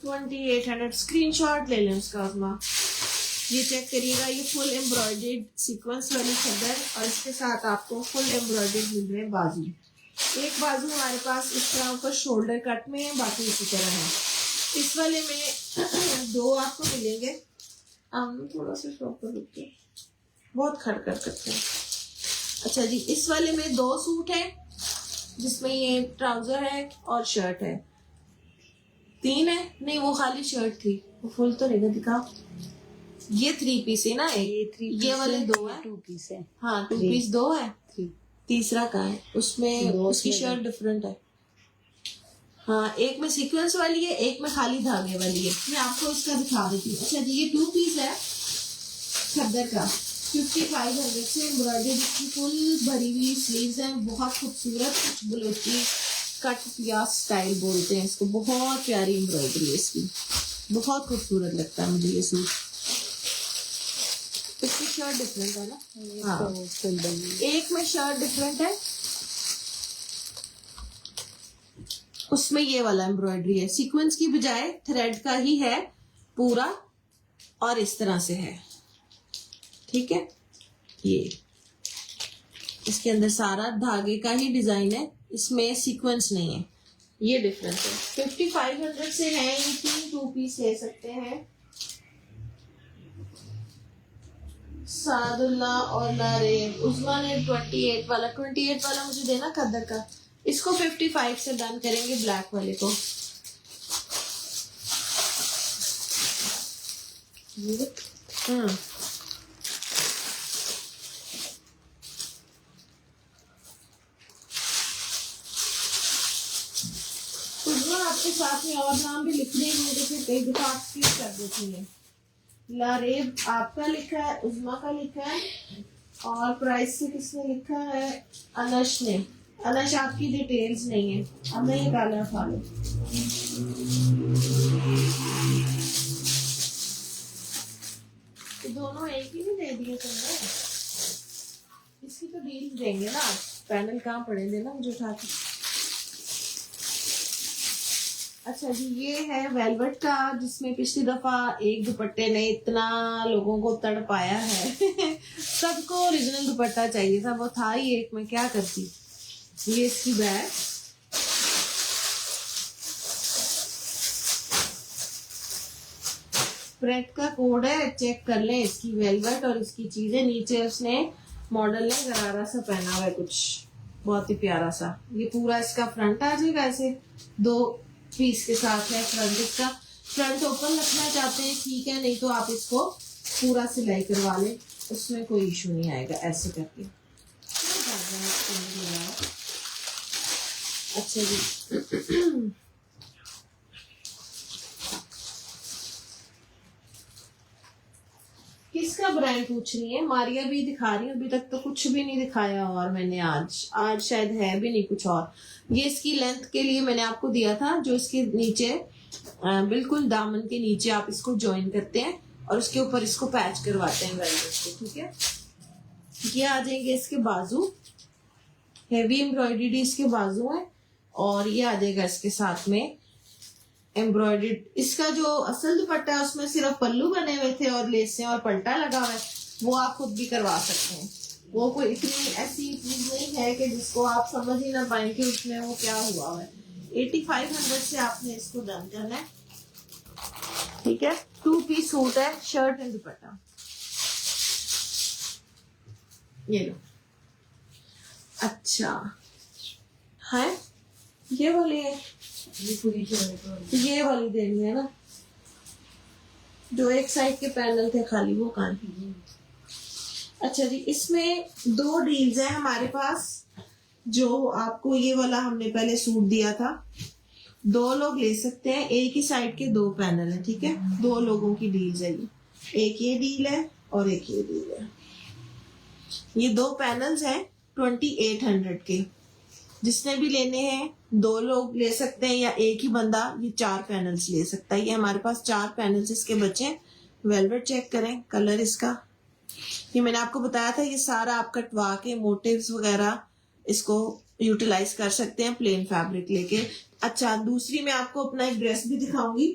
2800 स्क्रीनशॉट ले लें उसका उसमा। ये चेक करिएगा, ये फुल एम्ब्रॉयडर्ड सीक्वेंस वाली खद्दर, और इसके साथ आपको फुल एम्ब्रॉयडर्ड मिल रहे हैं बाजू। एक बाजू हमारे पास इस तरह ऊपर शोल्डर कट में है, बाकी इसी तरह है। इस वाले में दो आपको मिलेंगे। हम थोड़ा सा शॉप पर रुकते, बहुत खड़खड़ करते हैं। अच्छा जी, इस वाले में दो सूट है जिसमें ये ट्राउजर है और शर्ट है। तीन है, नहीं वो खाली शर्ट थी, वो फुल तो रहेगा, दिखाओ। ये 3 पीस है ना, ये वाले 2 है, 2 पीस है। हाँ 2 पीस 2 है, 3 तीसरा कहाँ है? उसमें उसकी शर्ट डिफरेंट है। हाँ, एक में सीक्वेंस वाली है, एक में खाली धागे वाली है। मैं आपको इसका दिखा देती हूँ। अच्छा जी, ये 2 पीस है खद्दर का, 5500 से। एम्ब्रॉयडरी इसकी फुल भरी हुई स्लीव्स हैं, बहुत खूबसूरत, कुछ बलोची कट या स्टाइल बोलते हैं इसको। बहुत प्यारी एम्ब्रॉयडरी है इसकी, बहुत खूबसूरत लगता है मुझे ये सूट। इसकी शर्ट डिफरेंट है ना, हाँ एक में शर्ट डिफरेंट है, उसमें ये वाला एम्ब्रॉयडरी है, सीक्वेंस की बजाय थ्रेड का ही है पूरा, और इस तरह से है, ठीक है। ये इसके अंदर सारा धागे का ही डिजाइन है, इसमें सीक्वेंस नहीं है, ये डिफरेंस है। 5500 से है ये। 3 2 पीस ले सकते हैं। सादुल्ला और नारेब। उस्मा ने 28 वाला मुझे देना खद्दर का। इसको 55 से डन करेंगे, ब्लैक वाले को। उस्मा आपके साथ में और नाम भी लिखने होंगे, फिर कई दफा आप स्किप कर देती है। लारेब आपका लिखा है, उस्मा का लिखा है, और प्राइस से किसने लिखा है? अनश ने। अनश आपकी डिटेल्स नहीं है। अब मैं ये काला खा लूं। दोनों एक ही नहीं दे दिए तुमने? इसकी तो डील देंगे ना। पैनल कहाँ पड़े, देना मुझे उठा के। अच्छा जी, ये है वेलवेट का, जिसमें पिछली दफा एक दुपट्टे ने इतना लोगों को तड़पाया है। सबको ओरिजिनल दुपट्टा चाहिए था, वो था ही एक में, क्या करती। ये इसकी बैग, प्रेट का कोड है, चेक कर लें। इसकी वेलवेट और इसकी चीजें, नीचे उसने मॉडल ने गरारा सा पहना हुआ है कुछ, बहुत ही प्यारा सा। ये पूरा इसका फ्रंट आ जाएगा ऐसे, 2 पीस के साथ है फ्रंट। इसका फ्रंट ओपन रखना चाहते हैं ठीक है, नहीं तो आप इसको पूरा सिलाई करवा लें, उसमें कोई इशू नहीं आएगा ऐसे करके। अच्छा जी, किसका ब्रांड पूछ रही है? मारिया भी दिखा रही है, अभी तक तो कुछ भी नहीं दिखाया। और मैंने आज शायद है भी नहीं कुछ और। ये इसकी लेंथ के लिए मैंने आपको दिया था, जो इसके नीचे बिल्कुल दामन के नीचे आप इसको ज्वाइन करते हैं और उसके ऊपर इसको पैच करवाते हैं वेलवेट को, ठीक है। ये आ जाएंगे इसके बाजू, हेवी एम्ब्रॉयडरी इसके बाजू है, और ये आ जाएगा इसके साथ में एम्ब्रॉयडर्ड। इसका जो असल दुपट्टा है उसमें सिर्फ पल्लू बने हुए थे और लेसें और पल्टा लगा हुआ है, वो आप खुद भी करवा सकते हैं। वो कोई इतनी ऐसी चीज नहीं है कि जिसको आप समझ ही ना पाएंगे उसमें वो क्या हुआ है। 8500 से आपने इसको डन करना है, ठीक है। 2 पीस सूट है, शर्ट एंड दुपट्टा। ये लो। अच्छा है, ये वाली है, ये वाली देनी है ना। जो एक साइड के पैनल थे खाली वो कहाँ हैं? अच्छा जी, इसमें 2 डील्स हैं हमारे पास। जो आपको ये वाला हमने पहले सूट दिया था, 2 लोग ले सकते हैं, एक ही साइड के 2 पैनल है, ठीक है, 2 लोगों की डील्स है ये। एक ये डील है और एक ये डील है। ये 2 पैनल्स हैं 2800 के। जिसने भी लेने हैं 2 लोग ले सकते हैं, या एक ही बंदा ये 4 पैनल्स ले सकता है। ये हमारे पास 4 पैनल्स इसके बचे हैं। वेलवेट चेक करें, कलर इसका, ये मैंने आपको बताया था, ये सारा आप कटवा के मोटिव्स वगैरह इसको यूटिलाइज कर सकते हैं प्लेन फैब्रिक लेके। अच्छा, दूसरी मैं आपको अपना एक ड्रेस भी दिखाऊंगी।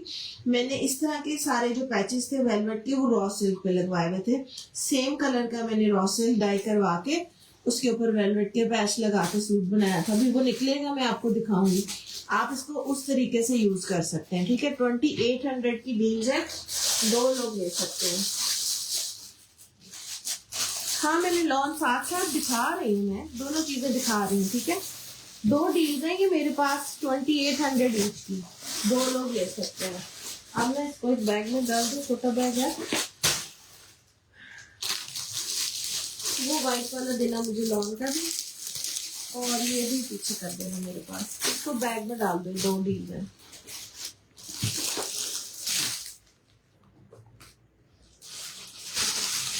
मैंने इस तरह के सारे जो पैचेस थे वेलवेट के, वो रॉ सिल्क पे लगवाए हुए थे। सेम कलर का मैंने रॉ सिल्क डाई करवा के उसके ऊपर वेलवेट के पैच लगा के सूट बनाया था। अभी वो निकलेगा, मैं आपको दिखाऊंगी। आप इसको उस तरीके से यूज कर सकते हैं, ठीक है। 2800 की डील्स है, 2 लोग ले सकते हैं। हाँ, मैंने लॉन साथ साथ दिखा रही हूँ, मैं दोनों चीजें दिखा रही हूँ, ठीक है। 2 डील्स हैं ये मेरे पास 2800 ईच की, 2 लोग ले सकते हैं। अब मैं इसको एक बैग में डाल दूँ, छोटा बैग है वो व्हाइट वाला देना मुझे लॉन का भी, और ये भी पीछे कर देना मेरे पास। इसको बैग में डाल दो, 2 डील्स हैं।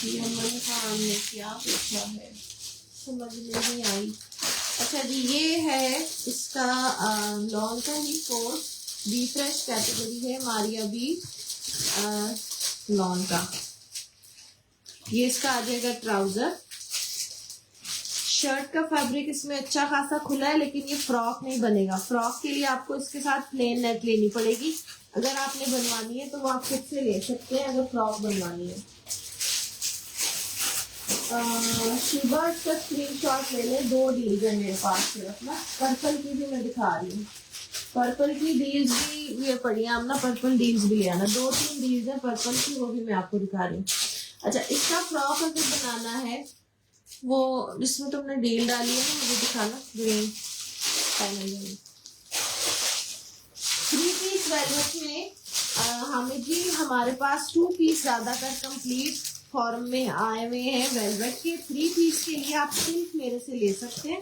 ये हमने क्या पूछा है, समझ में नहीं आई। अच्छा जी, ये है इसका लॉन का ही कोर्स, बी फ्रेश कैटेगरी है, मारिया बी लॉन का। ये इसका आ जाएगा ट्राउजर। शर्ट का फैब्रिक इसमें अच्छा खासा खुला है, लेकिन ये फ्रॉक नहीं बनेगा। फ्रॉक के लिए आपको इसके साथ प्लेन नेक लेनी पड़ेगी। अगर आपने बनवानी है तो वो आप खुद से ले सकते हैं, अगर फ्रॉक बनवानी है। शिवा इसका स्क्रीनशॉट ले लें, 2 डील्स है मेरे पास सिर्फ ना। पर्पल की भी मैं दिखा रही हूँ, पर्पल की डील्स भी ये पड़ी है, आप ना पर्पल डील्स भी ले आना। 2-3 डील्स है पर्पल की, वो भी मैं आपको दिखा रही हूँ। अच्छा, इसका फ्रॉक अगर बनाना है, वो जिसमें तुमने डील डाली है ना, मुझे दिखाना, ग्रीन पैनल 3 पीस वेलवेट में। हामिद जी, हमारे पास 2 पीस ज्यादातर कंप्लीट फॉर्म में आए हुए हैं वेलवेट के। 3 पीस के लिए आप सिर्फ मेरे से ले सकते हैं,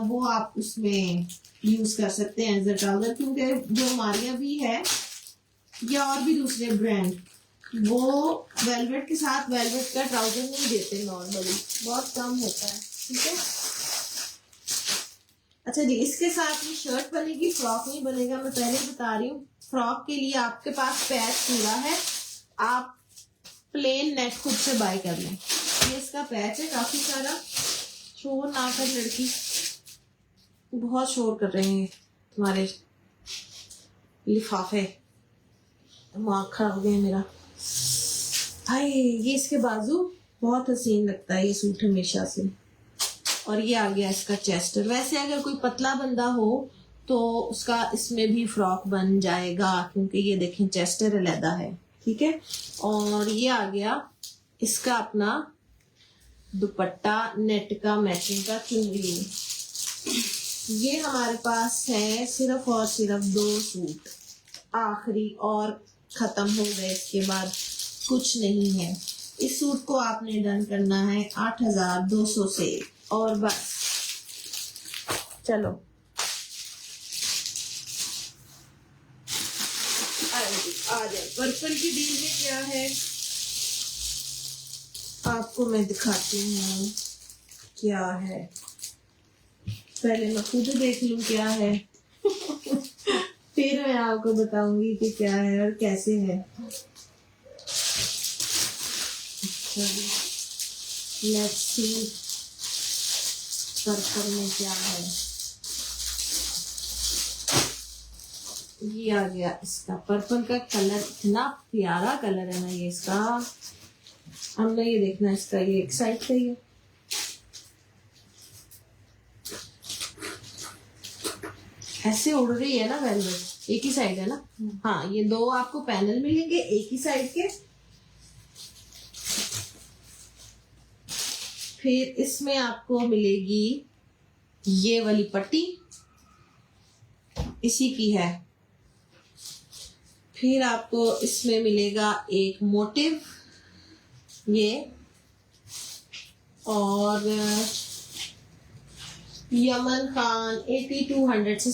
वो आप उसमें यूज कर सकते हैं एज अ ट्राउजर, क्योंकि जो मारिया भी है या और भी दूसरे ब्रांड, वो वेलवेट के साथ वेलवेट का ट्राउजर नहीं देते नॉर्मली, बहुत कम होता है, ठीक है। अच्छा जी, इसके साथ ये शर्ट बनेगी, फ्रॉक नहीं बनेगा, मैं पहले बता रही हूँ। फ्रॉक के लिए आपके पास पैच पूरा है, आप प्लेन नेट खुद से बाय कर लें। ये इसका पैच है काफी सारा। शोर ना कर लड़की, बहुत शोर कर रहे हैं तुम्हारे लिफाफे, दिमाग खराब हो गया मेरा। हाय, ये इसके बाजू बहुत हसीन लगता है ये सूट हमेशा से। और ये आ गया इसका चेस्टर। वैसे अगर कोई पतला बंदा हो तो उसका इसमें भी फ्रॉक बन जाएगा, क्योंकि ये देखें चेस्टर अलहदा है, ठीक है। और ये आ गया इसका अपना दुपट्टा नेट का, मैचिंग का चुनरी। ये हमारे पास है सिर्फ और सिर्फ 2 सूट, आखिरी, और खत्म हो गए, इसके बाद कुछ नहीं है। इस सूट को आपने डन करना है 8200 से, और बस। चलो आ जाए। पर्पल की डील में क्या है आपको मैं दिखाती हूँ क्या है। पहले मैं खुद देख लूं क्या है फिर मैं आपको बताऊंगी कि क्या है और कैसे है। लेट्स सी पर्पल में क्या है। ये आ गया इसका पर्पल का कलर, इतना प्यारा कलर है ना ये इसका। हमने ये देखना इसका, ये एक साइड का ये ऐसे उड़ रही है ना वेलवेट, एक ही साइड है ना। हाँ, ये 2 आपको पैनल मिलेंगे एक ही साइड के। फिर इसमें आपको मिलेगी ये वाली पट्टी, इसी की है। फिर आपको इसमें मिलेगा एक मोटिव ये, और यमन खान 8200